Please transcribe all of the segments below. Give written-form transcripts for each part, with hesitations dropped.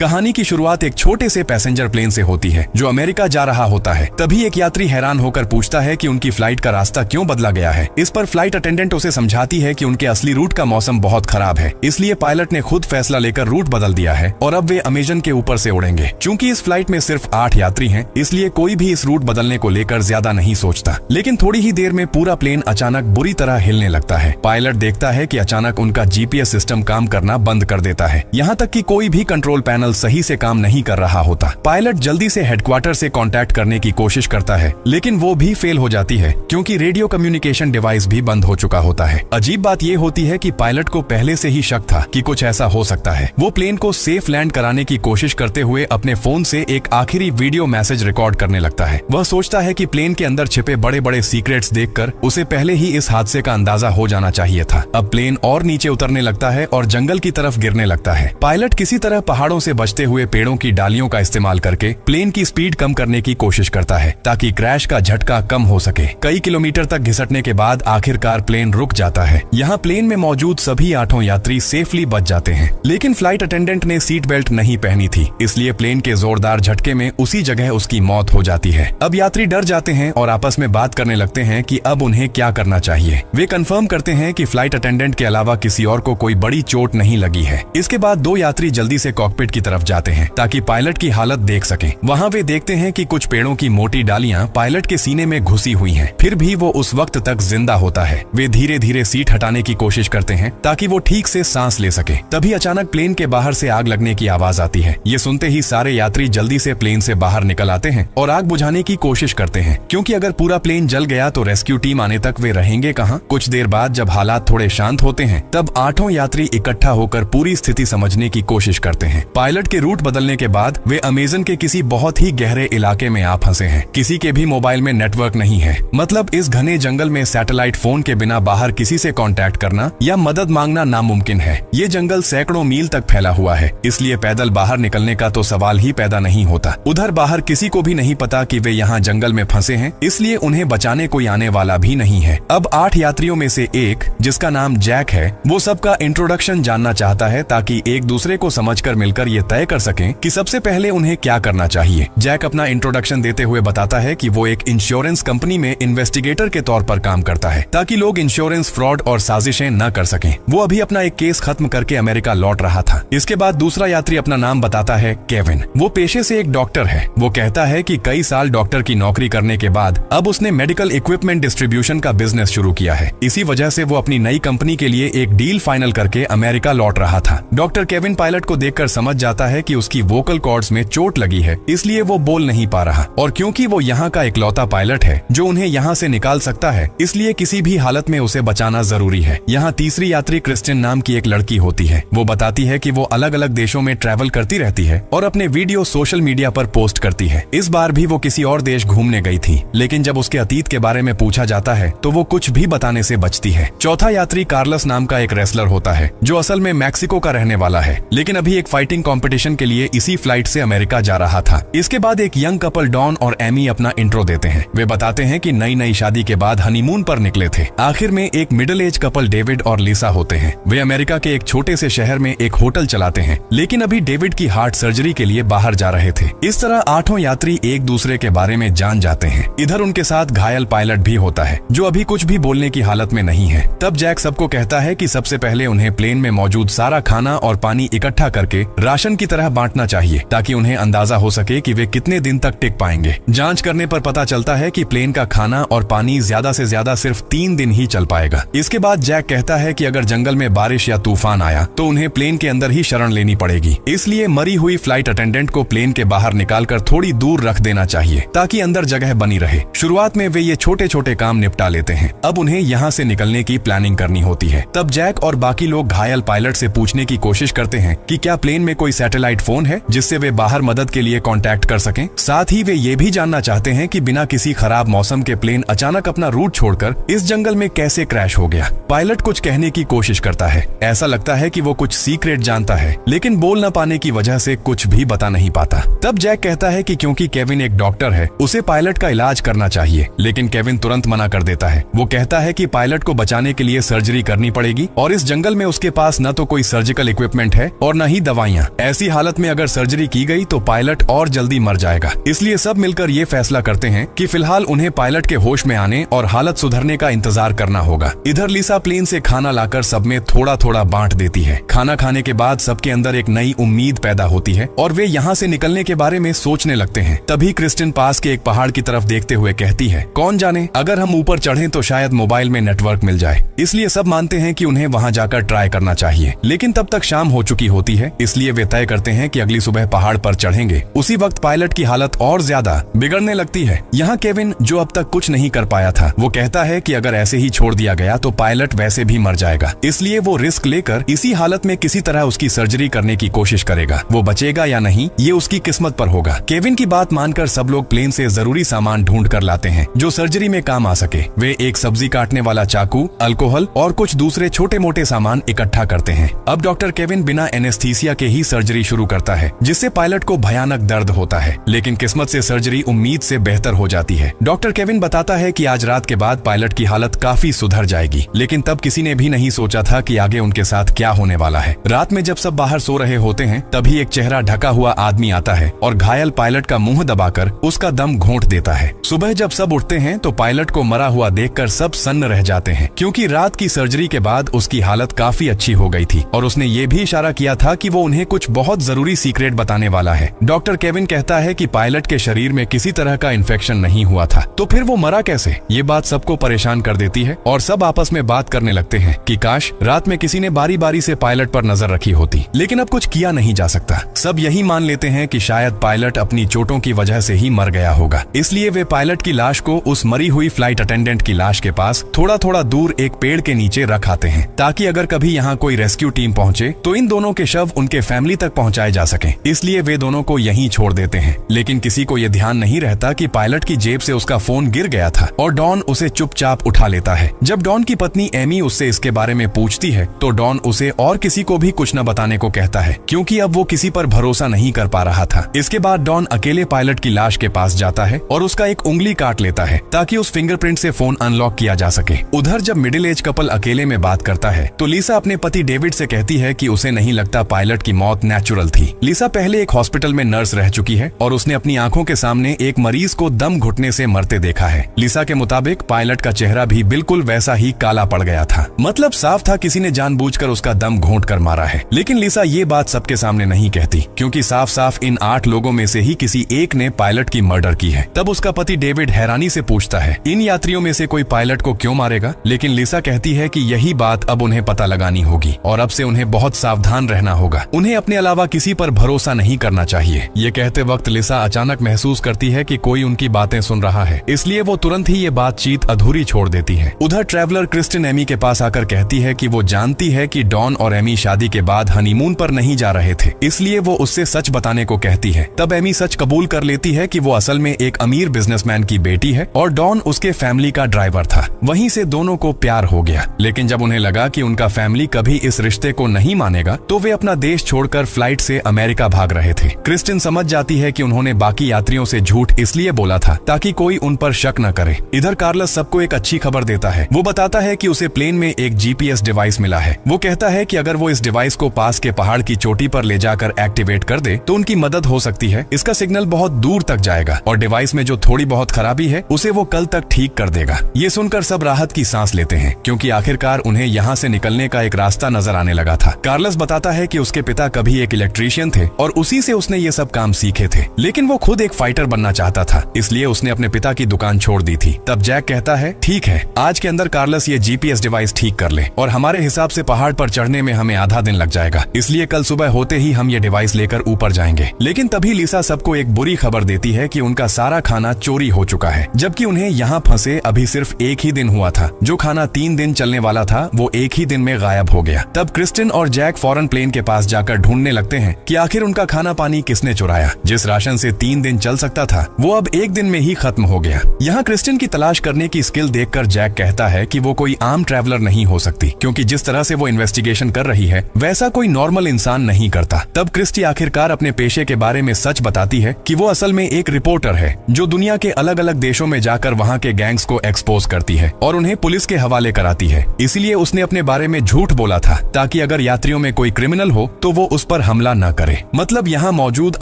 कहानी की शुरुआत एक छोटे से पैसेंजर प्लेन से होती है जो अमेरिका जा रहा होता है। तभी एक यात्री हैरान होकर पूछता है कि उनकी फ्लाइट का रास्ता क्यों बदला गया है। इस पर फ्लाइट अटेंडेंट उसे समझाती है कि उनके असली रूट का मौसम बहुत खराब है, इसलिए पायलट ने खुद फैसला लेकर रूट बदल दिया है और अब वे अमेजन के ऊपर से उड़ेंगे। चूंकि इस फ्लाइट में सिर्फ 8 यात्री हैं, इसलिए कोई भी इस रूट बदलने को लेकर ज्यादा नहीं सोचता। लेकिन थोड़ी ही देर में पूरा प्लेन अचानक बुरी तरह हिलने लगता है। पायलट देखता है कि अचानक उनका जीपीएस सिस्टम काम करना बंद कर देता है, यहाँ तक कि कोई भी कंट्रोल पैनल सही से काम नहीं कर रहा होता। पायलट जल्दी से हेडक्वार्टर से कांटेक्ट करने की कोशिश करता है, लेकिन वो भी फेल हो जाती है क्योंकि रेडियो कम्युनिकेशन डिवाइस भी बंद हो चुका होता है। अजीब बात ये होती है कि पायलट को पहले से ही शक था कि कुछ ऐसा हो सकता है। वो प्लेन को सेफ लैंड कराने की कोशिश करते हुए अपने फोन से एक आखिरी वीडियो मैसेज रिकॉर्ड करने लगता है। वह सोचता है कि प्लेन के अंदर छिपे बड़े बड़े सीक्रेट्स देखकर उसे पहले ही इस हादसे का अंदाजा हो जाना चाहिए था। अब प्लेन और नीचे उतरने लगता है और जंगल की तरफ गिरने लगता है। पायलट किसी तरह पहाड़ों से बचते हुए पेड़ों की डालियों का इस्तेमाल करके प्लेन की स्पीड कम करने की कोशिश करता है ताकि क्रैश का झटका कम हो सके। कई किलोमीटर तक घिसटने के बाद आखिरकार प्लेन रुक जाता है। यहाँ प्लेन में मौजूद सभी 8 यात्री सेफली बच जाते हैं, लेकिन फ्लाइट अटेंडेंट ने सीट बेल्ट नहीं पहनी थी, इसलिए प्लेन के जोरदार झटके में उसी जगह उसकी मौत हो जाती है। अब यात्री डर जाते हैं और आपस में बात करने लगते हैं कि अब उन्हें क्या करना चाहिए। वे कंफर्म करते हैं कि फ्लाइट अटेंडेंट के अलावा किसी और को कोई बड़ी चोट नहीं लगी है। इसके बाद 2 यात्री जल्दी से कॉकपिट की तरफ जाते हैं ताकि पायलट की हालत देख सकें। वहाँ वे देखते हैं कि कुछ पेड़ों की मोटी डालियां पायलट के सीने में घुसी हुई हैं। फिर भी वो उस वक्त तक जिंदा होता है। वे धीरे धीरे सीट हटाने की कोशिश करते हैं ताकि वो ठीक से सांस ले सके। तभी अचानक प्लेन के बाहर से आग लगने की आवाज आती है। ये सुनते ही सारे यात्री जल्दी से प्लेन से बाहर निकल आते हैं और आग बुझाने की कोशिश करते हैं, क्योंकि अगर पूरा प्लेन जल गया तो रेस्क्यू टीम आने तक वे रहेंगे कहाँ। कुछ देर बाद जब हालात थोड़े शांत होते हैं, तब 8 यात्री इकट्ठा होकर पूरी स्थिति समझने की कोशिश करते हैं। पायलट के रूट बदलने के बाद वे अमेजन के किसी बहुत ही गहरे इलाके में आ फंसे हैं। किसी के भी मोबाइल में नेटवर्क नहीं है, मतलब इस घने जंगल में सैटेलाइट फोन के बिना बाहर किसी से कांटेक्ट करना या मदद मांगना नामुमकिन है। ये जंगल सैकड़ों मील तक फैला हुआ है, इसलिए पैदल बाहर निकलने का तो सवाल ही पैदा नहीं होता। उधर बाहर किसी को भी नहीं पता कि वे यहाँ जंगल में फंसे हैं, इसलिए उन्हें बचाने कोई आने वाला भी नहीं है। अब 8 यात्रियों में से एक, जिसका नाम जैक है, वो सबका इंट्रोडक्शन जानना चाहता है ताकि एक दूसरे को समझकर मिलकर ये तय कर सकें कि सबसे पहले उन्हें क्या करना चाहिए। जैक अपना इंट्रोडक्शन देते हुए बताता है कि वो एक इंश्योरेंस कंपनी में इन्वेस्टिगेटर के तौर पर काम करता है ताकि लोग इंश्योरेंस फ्रॉड और साजिशें न कर सकें। वो अभी अपना एक केस खत्म करके अमेरिका लौट रहा था। इसके बाद दूसरा यात्री अपना नाम बताता है केविन। वो पेशे से एक डॉक्टर है। वो कहता है कि कई साल डॉक्टर की नौकरी करने के बाद अब उसने मेडिकल इक्विपमेंट डिस्ट्रीब्यूशन का बिजनेस शुरू किया है। इसी वजह से वो अपनी नई कंपनी के लिए एक डील फाइनल करके अमेरिका लौट रहा था। डॉक्टर केविन पायलट को देखकर समझ जाता है कि उसकी वोकल कॉर्ड्स में चोट लगी है, इसलिए वो बोल नहीं पा रहा। और क्योंकि वो यहाँ का इकलौता पायलट है जो उन्हें यहाँ से निकाल सकता है, इसलिए किसी भी हालत में उसे बचाना जरूरी है। यहाँ तीसरी यात्री क्रिस्टिन नाम की एक लड़की होती है। वो बताती है कि वो अलग अलग देशों में ट्रैवल करती रहती है और अपने वीडियो सोशल मीडिया पर पोस्ट करती है। इस बार भी वो किसी और देश घूमने गई थी, लेकिन जब उसके अतीत के बारे में पूछा जाता है तो वो कुछ भी बताने से बचती है। चौथा यात्री कार्लस नाम का एक रेसलर होता है जो असल में मैक्सिको का रहने वाला है, लेकिन अभी एक फाइटिंग कंपटीशन के लिए इसी फ्लाइट से अमेरिका जा रहा था। इसके बाद एक यंग कपल डॉन और एमी अपना इंट्रो देते हैं। वे बताते हैं कि नई शादी के बाद हनीमून पर निकले थे। आखिर में एक मिडिल एज कपल डेविड और लिसा होते हैं। वे अमेरिका के एक छोटे से शहर में एक होटल चलाते हैं, लेकिन अभी डेविड की हार्ट सर्जरी के लिए बाहर जा रहे थे। इस तरह 8 यात्री एक दूसरे के बारे में जान जाते हैं। इधर उनके साथ घायल पायलट भी होता है जो अभी कुछ भी बोलने की हालत में नहीं है। तब जैक सबको कहता है कि सबसे पहले उन्हें प्लेन में मौजूद सारा खाना और पानी इकट्ठा करके राशन की तरह बांटना चाहिए ताकि उन्हें अंदाजा हो सके कि वे कितने दिन तक टिक पाएंगे। जांच करने पर पता चलता है कि प्लेन का खाना और पानी ज्यादा से ज्यादा सिर्फ 3 दिन ही चल पाएगा। इसके बाद जैक कहता है कि अगर जंगल में बारिश या तूफान आया तो उन्हें प्लेन के अंदर ही शरण लेनी पड़ेगी, इसलिए मरी हुई फ्लाइट अटेंडेंट को प्लेन के बाहर निकालकर थोड़ी दूर रख देना चाहिए ताकि अंदर जगह बनी रहे। शुरुआत में वे ये छोटे छोटे काम निपटा लेते हैं। अब उन्हें यहाँ से निकलने की प्लानिंग करनी होती है। तब जैक और बाकी लोग घायल पायलट से पूछने की कोशिश करते हैं कि क्या प्लेन में कोई सैटेलाइट फोन है जिससे वे बाहर मदद के लिए कांटेक्ट कर सकें। साथ ही वे ये भी जानना चाहते हैं कि बिना किसी खराब मौसम के प्लेन अचानक अपना रूट छोड़कर इस जंगल में कैसे क्रैश हो गया। पायलट कुछ कहने की कोशिश करता है। ऐसा लगता है कि वो कुछ सीक्रेट जानता है, लेकिन बोल न पाने की वजह से कुछ भी बता नहीं पाता। तब जैक कहता है कि क्योंकि केविन एक डॉक्टर है, उसे पायलट का इलाज करना चाहिए, लेकिन केविन तुरंत मना कर देता है। वो कहता है कि पायलट को बचाने के लिए सर्जरी करनी पड़ेगी और इस जंगल में उसके पास न तो कोई सर्जिकल इक्विपमेंट है और न ही दवाइयाँ। ऐसी हालत में अगर सर्जरी की गई तो पायलट और जल्दी मर जाएगा। इसलिए सब मिलकर ये फैसला करते हैं कि फिलहाल उन्हें पायलट के होश में आने और हालत सुधरने का इंतजार करना होगा। इधर लिसा प्लेन से खाना लाकर सब में थोड़ा थोड़ा बांट देती है। खाना खाने के बाद सबके अंदर एक नई उम्मीद पैदा होती है और वे यहाँ से निकलने के बारे में सोचने लगते हैं। तभी क्रिस्टिन पास के एक पहाड़ की तरफ देखते हुए कहती है, कौन जाने अगर हम ऊपर चढ़ें तो शायद मोबाइल में नेटवर्क मिल जाए। इसलिए सब मानते हैं कि उन्हें वहां जाकर ट्राई करना चाहिए। लेकिन तब तक शाम हो चुकी होती है, इसलिए वे तय करते हैं कि अगली सुबह पहाड़ पर चढ़ेंगे। उसी वक्त पायलट की हालत और ज्यादा बिगड़ने लगती है। यहाँ केविन, जो अब तक कुछ नहीं कर पाया था, वो कहता है कि अगर ऐसे ही छोड़ दिया गया तो पायलट वैसे भी मर जाएगा। इसलिए वो रिस्क लेकर इसी हालत में किसी तरह उसकी सर्जरी करने की कोशिश करेगा। वो बचेगा या नहीं ये उसकी किस्मत पर होगा। केविन की बात मानकर सब लोग प्लेन से जरूरी सामान ढूंढ कर लाते हैं जो सर्जरी में काम आ सके। वे एक सब्जी काटने वाला चाकू, अल्कोहल और कुछ दूसरे छोटे मोटे सामान इकट्ठा करते हैं। अब डॉक्टर केविन बिना एनेस्थीसिया के ही सर्जरी शुरू करता है, जिससे पायलट को भयानक दर्द होता है। लेकिन किस्मत से सर्जरी उम्मीद से बेहतर हो जाती है। डॉक्टर केविन बताता है कि आज रात के बाद पायलट की हालत काफी सुधर जाएगी। लेकिन तब किसी ने भी नहीं सोचा था कि आगे उनके साथ क्या होने वाला है। रात में जब सब बाहर सो रहे होते हैं, तभी एक चेहरा ढका हुआ आदमी आता है और घायल पायलट का मुंह दबाकर उसका दम घोंट देता है। सुबह जब सब उठते हैं तो पायलट को मरा हुआ देखकर सब सन्न रह जाते हैं, क्योंकि रात की सर्जरी के बाद उसकी हालत काफी अच्छी हो गई थी और उसने ये भी इशारा किया था कि वो उन्हें कुछ बहुत जरूरी सीक्रेट बताने वाला है। डॉक्टर केविन कहता है कि पायलट के शरीर में किसी तरह का इन्फेक्शन नहीं हुआ था, तो फिर वो मरा कैसे? ये बात सबको परेशान कर देती है और सब आपस में बात करने लगते हैं कि काश रात में किसी ने बारी बारी से पायलट पर नजर रखी होती। लेकिन अब कुछ किया नहीं जा सकता। सब यही मान लेते हैं कि शायद पायलट अपनी चोटों की वजह से ही मर गया होगा। इसलिए वे पायलट की लाश को उस मरी हुई फ्लाइट अटेंडेंट की लाश के पास थोड़ा थोड़ा दूर एक पेड़ के नीचे रख आते हैं, ताकि अगर कभी यहाँ कोई रेस्क्यू टीम पहुँचे तो इन दोनों के शव उनके फैमिली तक पहुँचाए जा सके। इसलिए वे दोनों को यहीं छोड़ देते हैं। लेकिन किसी को ये ध्यान नहीं रहता कि पायलट की जेब से उसका फोन गिर गया था और डॉन उसे चुपचाप उठा लेता है। जब डॉन की पत्नी एमी उससे इसके बारे में पूछती है तो डॉन उसे और किसी को भी कुछ न बताने को कहता है, क्योंकि अब वो किसी पर भरोसा नहीं कर पा रहा था। इसके बाद डॉन अकेले पायलट की लाश के पास जाता है और उसका एक उंगली काट लेता है ताकि उस फिंगरप्रिंट से फोन अनलॉक किया जा सके। उधर जब मिडिल एज कपल अकेले में बात करता है तो लिसा अपने पति डेविड से कहती है कि उसे नहीं लगता पायलट की मौत नेचुरल थी। लिसा पहले एक हॉस्पिटल में नर्स रह चुकी है और उसने अपनी आंखों के सामने एक मरीज को दम घुटने से मरते देखा है। लिसा के मुताबिक पायलट का चेहरा भी बिल्कुल वैसा ही काला पड़ गया था। मतलब साफ था किसी ने जानबूझकर उसका दम घोंट कर मारा है। लेकिन लिसा ये बात सबके सामने नहीं कहती, क्योंकि साफ साफ इन 8 लोगों में से ही किसी एक ने पायलट की मर्डर की है। तब उसका पति डेविड हैरानी से पूछता है, इन यात्रियों में से कोई पायलट को क्यों मारेगा? लेकिन लिसा कहती है कि यही बात अब उन्हें पता लगानी होगी और अब से उन्हें बहुत सावधान रहना होगा। उन्हें अपने अलावा किसी पर भरोसा नहीं करना चाहिए। ये कहते वक्त लिसा अचानक महसूस करती है कि कोई उनकी बातें सुन रहा है, इसलिए वो तुरंत ही ये बातचीत अधूरी छोड़ देती है। उधर ट्रैवलर क्रिस्टिन एमी के पास आकर कहती है कि वो जानती है कि डॉन और एमी शादी के बाद हनीमून पर नहीं जा रहे थे, इसलिए वो उससे सच बताने को कहती है। तब एमी सच कबूल कर लेती है कि वो असल में एक अमीर बिजनेसमैन की बेटी है और डॉन उसके फैमिली का ड्राइवर था। वहीं से दोनों को प्यार हो गया। लेकिन जब उन्हें लगा कि उनका फैमिली कभी इस रिश्ते को नहीं मानेगा तो वे अपना देश छोड़कर फ्लाइट से अमेरिका भाग रहे थे। क्रिस्टिन समझ जाती है कि उन्होंने बाकी यात्रियों से झूठ इसलिए बोला था ताकि कोई उन पर शक न करे। इधर कार्लस सबको एक अच्छी खबर देता है। वो बताता है कि उसे प्लेन में एक जीपीएस डिवाइस मिला है। वो कहता है कि अगर वो इस डिवाइस को पास के पहाड़ की चोटी पर ले जाकर एक्टिवेट कर दे तो उनकी मदद हो सकती है। इसका सिग्नल बहुत दूर तक जाएगा और डिवाइस में जो थोड़ी बहुत खराबी है उसे वो कल तक ठीक कर देगा। ये सुनकर सब राहत की सांस लेते हैं, क्योंकि आखिरकार उन्हें यहाँ से निकलने का एक रास्ता नजर आने लगा था। कार्लस बताता है कि उसके पिता कभी एक इलेक्ट्रीशियन थे और उसी से उसने ये सब काम सीखे थे, लेकिन वो खुद एक फाइटर बनना चाहता था, इसलिए उसने अपने पिता की दुकान छोड़ दी थी। तब जैक कहता है, ठीक है, आज के अंदर कार्लस ये जीपीएस डिवाइस ठीक कर ले और हमारे हिसाब से पहाड़ पर चढ़ने में हमें आधा दिन लग जाएगा, इसलिए कल सुबह होते ही हम ये डिवाइस लेकर ऊपर जाएंगे। लेकिन तभी लिसा सबको एक बुरी खबर देती है कि उनका सारा खाना चोरी हो चुका है, जबकि उन्हें यहाँ फंसे अभी सिर्फ एक ही दिन हुआ था। जो खाना 3 दिन चलने वाला था वो एक ही दिन में गायब हो गया। तब क्रिस्टिन और जैक फौरन प्लेन के पास जाकर ढूंढने लगते हैं कि आखिर उनका खाना पानी किसने चुराया। जिस राशन से 3 दिन चल सकता था वो अब 1 दिन में ही खत्म हो गया। यहाँ क्रिस्टिन की तलाश करने की स्किल देखकर जैक कहता है कि वो कोई आम ट्रैवलर नहीं हो सकती, क्योंकि जिस तरह से वो इन्वेस्टिगेशन कर रही है वैसा कोई नॉर्मल इंसान नहीं करता। तब क्रिस्टी आखिरकार अपने पेशे के बारे में सच बताती है कि वो असल में एक रिपोर्टर है जो दुनिया के अलग अलग देशों में जाकर वहाँ के गैंग्स को एक्सपोज करती है और उन्हें पुलिस के हवाले कराती है। इसीलिए उसने अपने बारे में झूठ बोला था ताकि अगर यात्रियों में कोई क्रिमिनल हो तो वो उस पर हमला न करे। मतलब यहाँ मौजूद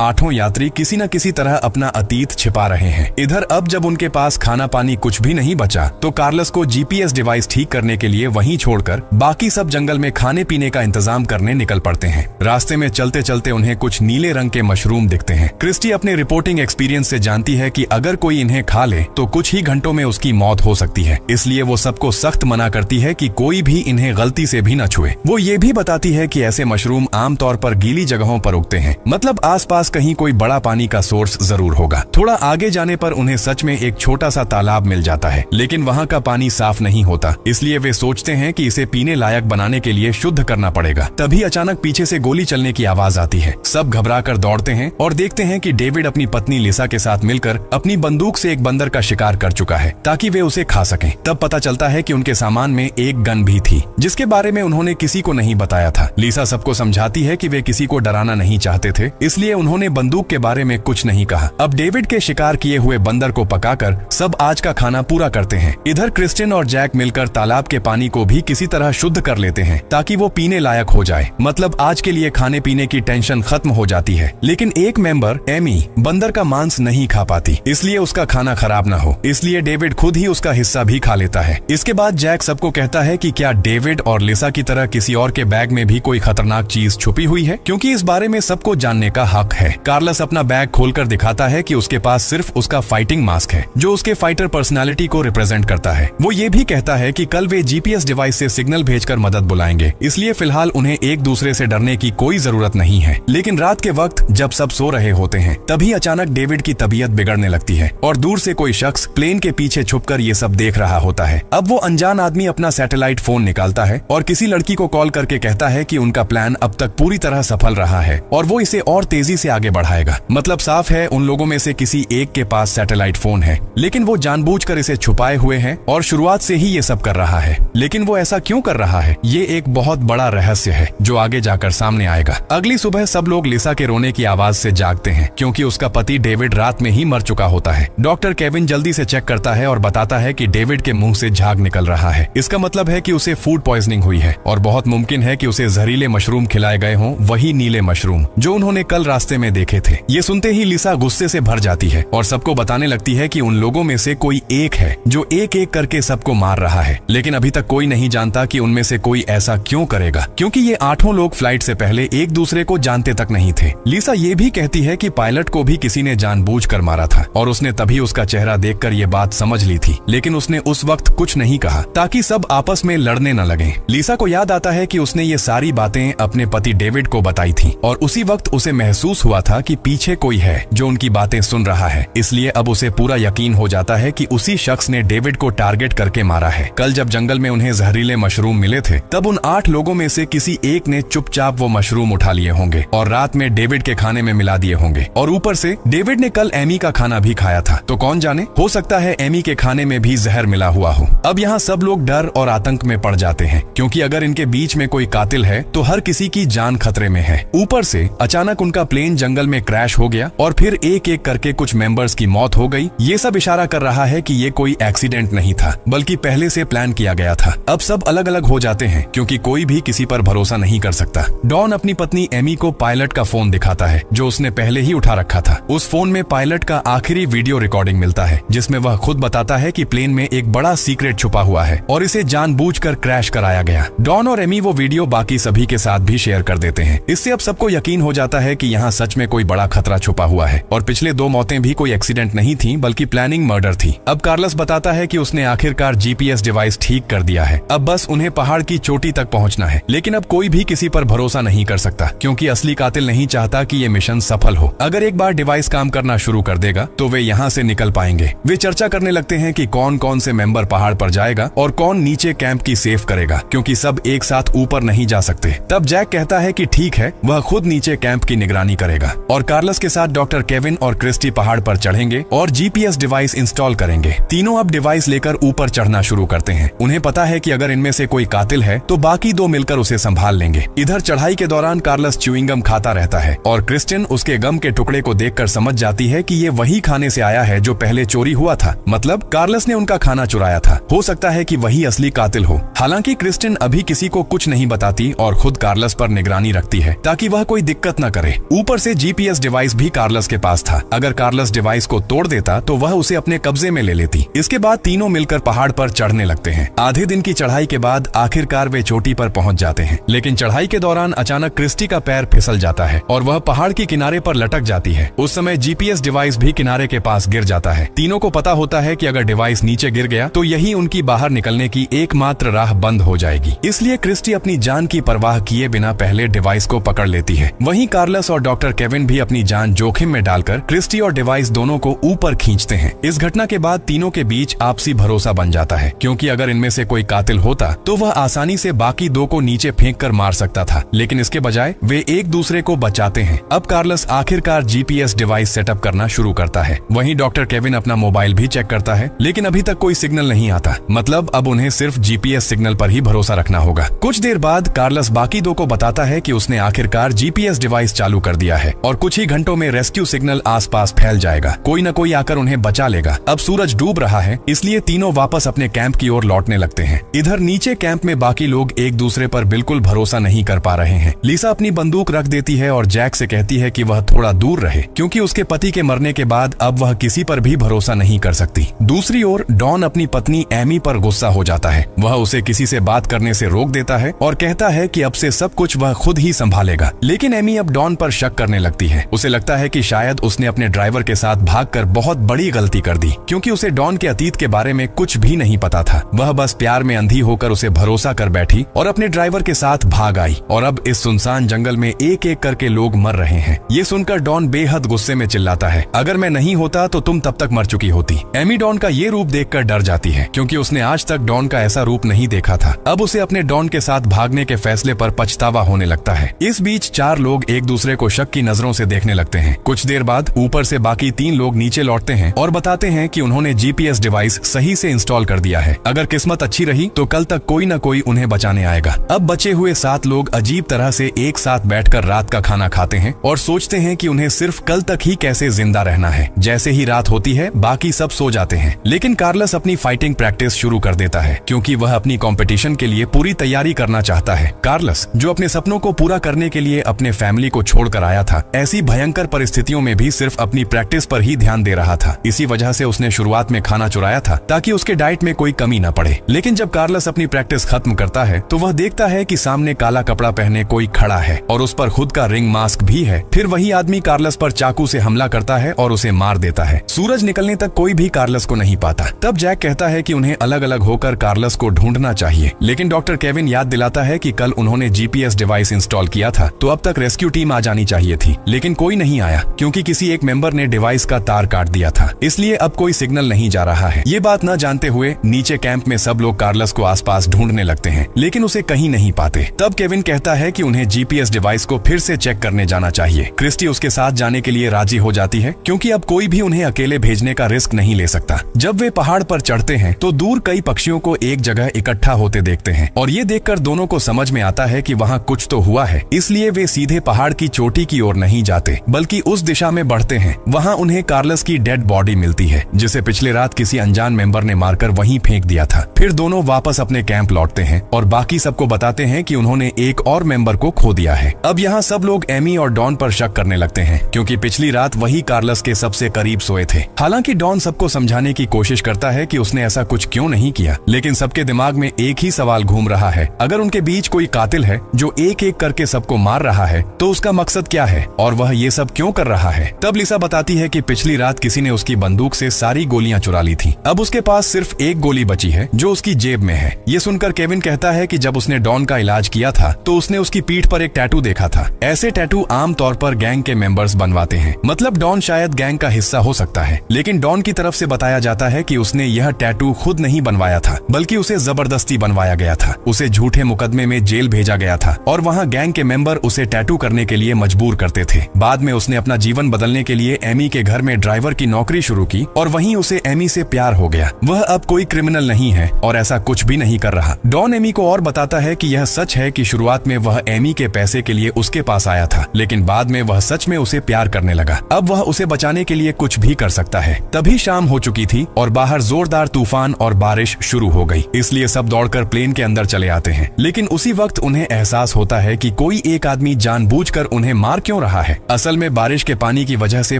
8 यात्री किसी न किसी तरह अपना अतीत छिपा रहे हैं। इधर अब जब उनके पास खाना पानी कुछ भी नहीं बचा तो कार्लस को जीपीएस डिवाइस ठीक करने के लिए वहीं छोड़कर बाकी सब जंगल में खाने पीने का इंतजाम करने निकल पड़ते हैं। रास्ते में चलते चलते उन्हें कुछ नीले रंग के मशरूम दिखते हैं। क्रिस्टी अपने रिपोर्टिंग एक्सपीरियंस से जानती है कि अगर कोई इन्हें खा ले तो कुछ ही घंटों में उसकी मौत हो सकती है, इसलिए वो सबको सख्त मना करती है कि कोई भी इन्हें गलती से भी न छुए। वो ये भी बताती है कि ऐसे मशरूम आमतौर पर गीली जगहों पर उगते हैं, मतलब आसपास कहीं कोई बड़ा पानी का सोर्स जरूर होगा। थोड़ा आगे जाने पर उन्हें सच में एक छोटा सा तालाब मिल जाता है, लेकिन वहाँ का पानी साफ नहीं होता, इसलिए वे सोचते हैं कि इसे पीने लायक बनाने के लिए शुद्ध करना पड़ेगा। तभी अचानक पीछे से गोली चलने की आवाज आती है। सब घबरा कर दौड़ते हैं और देखते हैं कि डेविड अपनी पत्नी लिसा के साथ मिलकर अपनी बंदूक से एक बंदर का शिकार कर चुका है ताकि वे उसे खा सकें। तब पता चलता है कि उनके सामान में एक गन भी थी, जिसके बारे में उन्होंने किसी को नहीं बताया था। लिसा सबको समझाती है कि वे किसी को डराना नहीं चाहते थे, इसलिए उन्होंने बंदूक के बारे में कुछ नहीं कहा। अब डेविड के शिकार किए हुए बंदर को पकाकर सब आज का खाना पूरा करते हैं। इधर क्रिस्टिन और जैक मिलकर तालाब के पानी को भी किसी तरह शुद्ध कर लेते हैं ताकि वो पीने लायक हो जाए। मतलब आज के लिए खाने पीने की टेंशन खत्म हो जाती है। लेकिन एक मेंबर एमी बंदर का मांस नहीं खा पाती, इसलिए उसका खाना खराब न हो, इसलिए डेविड खुद ही उसका हिस्सा भी खा लेता है। इसके बाद जैक सबको कहता है कि क्या डेविड और लिसा की तरह किसी और के बैग में भी कोई खतरनाक चीज छुपी हुई है, क्योंकि इस बारे में सबको जानने का हक है। कार्लस अपना बैग खोलकर दिखाता है कि उसके पास सिर्फ उसका फाइटिंग मास्क है, जो उसके फाइटर पर्सनालिटी को रिप्रेजेंट करता है। वो ये भी कहता है कि कल वे जीपीएस डिवाइस से सिग्नल भेजकर मदद बुलाएंगे, इसलिए फिलहाल उन्हें एक दूसरे से डरने की कोई जरूरत नहीं है। लेकिन रात के वक्त जब सब सो रहे होते हैं, तभी अचानक डेविड की तबीयत बिगड़ने लगती है और दूर से कोई शख्स प्लेन के पीछे छुपकर ये सब देख रहा होता है। अब वो अनजान आदमी अपना सैटेलाइट फोन निकालता है और किसी लड़की को कॉल करके कहता है कि उनका प्लान अब तक पूरी तरह सफल रहा है और वो इसे और तेजी से आगे बढ़ाएगा। मतलब साफ है उन लोगों में से किसी एक के पास सैटेलाइट फोन है, लेकिन वो जानबूझकर इसे छुपाए हुए है और शुरुआत से ही ये सब कर रहा है। लेकिन वो ऐसा क्यों कर रहा है, ये एक बहुत बड़ा रहस्य है जो आगे जाकर सामने आएगा। अगली सुबह सब लोग लिसा के रोने की आवाज से जागते हैं, क्योंकि उसका पति डेविड रात में ही मर चुका होता है। डॉक्टर केविन जल्दी से चेक करता है और बताता है कि डेविड के मुंह से झाग निकल रहा है। इसका मतलब है कि उसे फूड पॉइजनिंग हुई है और बहुत मुमकिन है कि उसे जहरीले मशरूम खिलाए गए हों, वही नीले मशरूम जो उन्होंने कल रास्ते में देखे थे। ये सुनते ही लिसा गुस्से से भर जाती है और सबको बताने लगती है कि उन लोगों में से कोई एक है जो एक एक करके सबको मार रहा है। लेकिन अभी तक कोई नहीं जानता कि उनमें से कोई ऐसा क्यों करेगा, क्योंकि ये 8 लोग फ्लाइट से पहले एक दूसरे को जानते तक नहीं थे। लिसा ये भी कहती है कि पायलट को भी किसी ने जानबूझकर मारा था और उसने तभी उसका चेहरा देखकर ये बात समझ ली थी, लेकिन उसने उस वक्त कुछ नहीं कहा ताकि सब आपस में लड़ने न लगे। लिसा को याद आता है कि उसने ये सारी बातें अपने पति डेविड को बताई थी और उसी वक्त उसे महसूस हुआ था कि पीछे कोई है जो उनकी बातें सुन रहा है, इसलिए अब उसे पूरा यकीन हो जाता है कि उसी शख्स ने डेविड को टारगेट करके मारा है। कल जब जंगल में उन्हें जहरीले मशरूम मिले थे, तब उन 8 लोगों में से किसी एक ने चुपचाप वो मशरूम उठा लिए होंगे और रात में डेविड के खाने में मिला दिए होंगे। और ऊपर से डेविड ने कल एमी का खाना भी खाया था, तो कौन जाने, हो सकता है एमी के खाने में भी जहर मिला हुआ हो। अब यहाँ सब लोग डर और आतंक में पड़ जाते हैं, क्योंकि अगर इनके बीच में कोई कातिल है तो हर किसी की जान खतरे में है। ऊपर से अचानक उनका प्लेन जंगल में क्रैश हो गया और फिर एक एक करके कुछ मेंबर्स की मौत हो गई। ये सब इशारा कर रहा है कि ये कोई एक्सीडेंट नहीं था, बल्कि पहले से प्लान किया गया था। अब सब अलग अलग हो जाते हैं, क्योंकि कोई भी किसी पर भरोसा नहीं कर सकता। डॉन अपनी पत्नी एमी को पायलट का फोन दिखाता है जो उसने पहले ही उठा रखा था। उस फोन में पायलट का आखिरी वीडियो रिकॉर्डिंग मिलता है, जिसमें वह खुद बताता है कि प्लेन में एक बड़ा सीक्रेट छुपा हुआ है और इसे जानबूझकर क्रैश कराया गया। डॉन और एमी वो वीडियो बाकी सभी के साथ भी शेयर कर देते हैं। इससे अब सबको यकीन हो जाता है कि यहाँ सच में कोई बड़ा खतरा छुपा हुआ है और पिछले 2 मौतें भी कोई एक्सीडेंट नहीं थी, बल्कि प्लानिंग मर्डर थी। अब कार्लस बताता है कि उसने आखिरकार जीपीएस डिवाइस ठीक कर दिया है, अब बस उन्हें पहाड़ की चोटी तक पहुंचना है। लेकिन अब कोई भी किसी पर भरोसा नहीं कर सकता, क्योंकि असली कातिल नहीं चाहता कि ये मिशन सफल हो। अगर एक बार डिवाइस काम करना शुरू कर देगा तो वे यहाँ से निकल पाएंगे। वे चर्चा करने लगते हैं कि कौन कौन से मेंबर पहाड़ पर जाएगा और कौन नीचे कैंप की सेफ करेगा, क्योंकि सब एक साथ ऊपर नहीं जा सकते। तब जैक कहता है कि ठीक है, वह खुद नीचे कैंप की निगरानी करेगा और कार्लस के साथ डॉक्टर केविन और क्रिस्टी पहाड़ पर चढ़ेंगे और जीपीएस डिवाइस इंस्टॉल करेंगे। तीनों अब डिवाइस लेकर ऊपर चढ़ना शुरू करते हैं। उन्हें पता है कि अगर इनमें से कोई कातिल है तो बाकी 2 मिलकर उसे संभाल लेंगे। इधर चढ़ाई के दौरान कार्लस च्युइंगम खाता रहता है और क्रिस्टिन उसके गम के टुकड़े को देखकर समझ जाती है कि ये वही खाने से आया है जो पहले चोरी हुआ था। मतलब कार्लस ने उनका खाना चुराया था। हो सकता है कि वही असली कातिल हो। हालांकि क्रिस्टिन अभी किसी को कुछ नहीं बताती और खुद कार्लस पर निगरानी रखती देती है ताकि वह कोई दिक्कत न करे। ऊपर से जीपीएस डिवाइस भी कार्लस के पास था। अगर कार्लस डिवाइस को तोड़ देता तो वह उसे अपने कब्जे में ले लेती। इसके बाद तीनों मिलकर पहाड़ पर चढ़ने लगते हैं। आधे दिन की चढ़ाई के बाद आखिरकार वे चोटी पर पहुंच जाते हैं, लेकिन चढ़ाई के दौरान अचानक क्रिस्टी का पैर फिसल जाता है और वह पहाड़ के किनारे पर लटक जाती है। उस समय जीपीएस डिवाइस भी किनारे के पास गिर जाता है। तीनों को पता होता है कि अगर डिवाइस नीचे गिर गया तो यही उनकी बाहर निकलने की एकमात्र राह बंद हो जाएगी। इसलिए क्रिस्टी अपनी जान की परवाह किए बिना पहले डिवाइस को पकड़ लेती है। वहीं कार्लस और डॉक्टर केविन भी अपनी जान जोखिम में डालकर क्रिस्टी और डिवाइस दोनों को ऊपर खींचते हैं। इस घटना के बाद तीनों के बीच आपसी भरोसा बन जाता है, क्योंकि अगर इनमें से कोई कातिल होता तो वह आसानी से बाकी दो को नीचे फेंक कर मार सकता था, लेकिन इसके बजाय वे एक दूसरे को बचाते हैं। अब कार्लस आखिरकार जीपीएस डिवाइस सेटअप करना शुरू करता है। वहीं डॉक्टर केविन अपना मोबाइल भी चेक करता है, लेकिन अभी तक कोई सिग्नल नहीं आता। मतलब अब उन्हें सिर्फ जीपीएस सिग्नल पर ही भरोसा रखना होगा। कुछ देर बाद कार्लस बाकी दो को बताता है कि उसने आखिरकार जीपीएस डिवाइस चालू कर दिया है और कुछ ही घंटों में रेस्क्यू सिग्नल आसपास फैल जाएगा। कोई न कोई आकर उन्हें बचा लेगा। अब सूरज डूब रहा है, इसलिए तीनों वापस अपने कैंप की ओर लौटने लगते हैं। इधर नीचे कैंप में बाकी लोग एक दूसरे पर बिल्कुल भरोसा नहीं कर पा रहे हैं। लिसा अपनी बंदूक रख देती है और जैक से कहती है कि वह थोड़ा दूर रहे, क्योंकि उसके पति के मरने के बाद अब वह किसी पर भी भरोसा नहीं कर सकती। दूसरी ओर डॉन अपनी पत्नी एमी पर गुस्सा हो जाता है। वह उसे किसी से बात करने से रोक देता है और कहता है कि अब से सब कुछ वह खुद ही संभालेगा। लेकिन एमी अब डॉन पर शक करने लगती है। उसे लगता है कि शायद उसने अपने ड्राइवर के साथ भागकर बहुत बड़ी गलती कर दी, क्योंकि उसे डॉन के अतीत के बारे में कुछ भी नहीं पता था। वह बस प्यार में अंधी होकर उसे भरोसा कर बैठी और अपने ड्राइवर के साथ भाग आई और अब इस सुनसान जंगल में एक एक करके लोग मर रहे हैं। ये सुनकर डॉन बेहद गुस्से में चिल्लाता है, अगर मैं नहीं होता तो तुम तब तक मर चुकी होती। एमी डॉन का ये रूप देखकर डर जाती है, क्योंकि उसने आज तक डॉन का ऐसा रूप नहीं देखा था। अब उसे अपने डॉन के साथ भागने के फैसले पर पछतावा होने लगता है। इस बीच चार लोग एक दूसरे को शक की नजरों से देखने लगते हैं। कुछ देर बाद ऊपर से बाकी तीन लोग नीचे लौटते हैं और बताते हैं कि उन्होंने जीपीएस डिवाइस सही से इंस्टॉल कर दिया है। अगर किस्मत अच्छी रही तो कल तक कोई न कोई उन्हें बचाने आएगा। अब बचे हुए 7 लोग अजीब तरह से एक साथ बैठकर रात का खाना खाते हैं और सोचते हैं कि उन्हें सिर्फ कल तक ही कैसे जिंदा रहना है। जैसे ही रात होती है बाकी सब सो जाते हैं, लेकिन कार्लस अपनी फाइटिंग प्रैक्टिस शुरू कर देता है, क्योंकि वह अपनी कंपटीशन के लिए पूरी तैयारी करना चाहता है। कार्लस, जो अपने सपनों को पूरा करने के लिए अपने फैमिली को छोड़कर आया था, ऐसी भयंकर परिस्थितियों में भी सिर्फ अपनी प्रैक्टिस पर ही ध्यान दे रहा था। इसी वजह से उसने शुरुआत में खाना चुराया था, ताकि उसके डाइट में कोई कमी न पड़े। लेकिन जब कार्लस अपनी प्रैक्टिस खत्म करता है तो वह देखता है कि सामने काला कपड़ा पहने कोई खड़ा है और उस पर खुद का रिंग मास्क भी है। फिर वही आदमी कार्लस पर चाकू से हमला करता है और उसे मार देता है। सूरज निकलने तक कोई भी कार्लस को नहीं पाता। तब जैक कहता है कि उन्हें अलग अलग होकर कार्लस को ढूंढना चाहिए, लेकिन डॉक्टर केविन याद दिलाता है कि कल उन्होंने जीपीएस डिवाइस इंस्टॉल किया था, तो अब तक रेस्क्यू टीम आ जानी चाहिए थी। लेकिन कोई नहीं आया, क्योंकि किसी एक मेंबर ने डिवाइस का तार काट दिया था, इसलिए अब कोई सिग्नल नहीं जा रहा है। ये बात न जानते हुए नीचे कैंप में सब लोग कार्लस को आसपास ढूंढने लगते हैं, लेकिन उसे कहीं नहीं पाते। तब केविन कहता है कि उन्हें जीपीएस डिवाइस को फिर से चेक करने जाना चाहिए। क्रिस्टी उसके साथ जाने के लिए राजी हो जाती है, क्योंकि अब कोई भी उन्हें अकेले भेजने का रिस्क नहीं ले सकता। जब वे पहाड़ पर चढ़ते हैं तो दूर कई पक्षियों को एक जगह इकट्ठा होते देखते हैं और ये देखकर दोनों को समझ में आता है कि वहाँ कुछ तो हुआ है। इसलिए वे सीधे पहाड़ की चोटी की ओर नहीं जाते, बल्कि उस दिशा में बढ़ते हैं। वहाँ उन्हें कार्लस की डेड बॉडी मिलती है, जिसे पिछले रात किसी अनजान मेंबर ने मारकर वहीं फेंक दिया था। फिर दोनों वापस अपने कैंप लौटते हैं और बाकी सबको बताते हैं कि उन्होंने एक और मेंबर को खो दिया है। अब यहाँ सब लोग एमी और डॉन पर शक करने लगते हैं, क्योंकि पिछली रात वही कार्लस के सबसे करीब सोए थे। हालांकि डॉन सबको समझाने की कोशिश करता है कि उसने ऐसा कुछ क्यों नहीं किया, लेकिन सबके दिमाग में एक ही सवाल घूम रहा है, अगर उनके बीच कोई कातिल है जो एक एक करके सबको मार रहा है, तो उसका मकसद क्या है और वह ये सब क्यों कर रहा है। तब लिसा बताती है कि पिछली रात किसी ने उसकी बंदूक से सारी गोलियां चुरा ली थी। अब उसके पास सिर्फ एक गोली बची है, जो उसकी जेब में है। ये सुनकर केविन कहता है कि जब उसने डॉन का इलाज किया था तो उसने उसकी पीठ पर एक टैटू देखा था। ऐसे टैटू आमतौर पर गैंग के मेंबर्स बनवाते हैं, मतलब डॉन शायद गैंग का हिस्सा हो सकता है। लेकिन डॉन की तरफ से बताया जाता है कि उसने यह टैटू खुद नहीं बनवाया था, बल्कि उसे जबरदस्ती बनवाया गया था। उसे झूठे मुकदमे में जेल भेजा गया था और वहाँ गैंग के मेंबर उसे टैटू करने के लिए मजबूर करते थे। बाद में उसने अपना जीवन बदलने के लिए एमी के घर में ड्राइवर की नौकरी शुरू की और वहीं उसे एमी से प्यार हो गया। वह अब कोई क्रिमिनल नहीं है और ऐसा कुछ भी नहीं कर रहा। डॉन एमी को और बताता है कि यह सच है कि शुरुआत में वह एमी के पैसे के लिए उसके पास आया था, लेकिन बाद में वह सच में उसे प्यार करने लगा। अब वह उसे बचाने के लिए कुछ भी कर सकता है। तभी शाम हो चुकी थी और बाहर जोरदार तूफान और बारिश शुरू हो गई, इसलिए सब दौड़कर प्लेन के अंदर चले आते हैं। लेकिन उसी वक्त उन्हें एहसास होता है कि कोई कोई एक आदमी जानबूझकर उन्हें मार क्यों रहा है। असल में बारिश के पानी की वजह से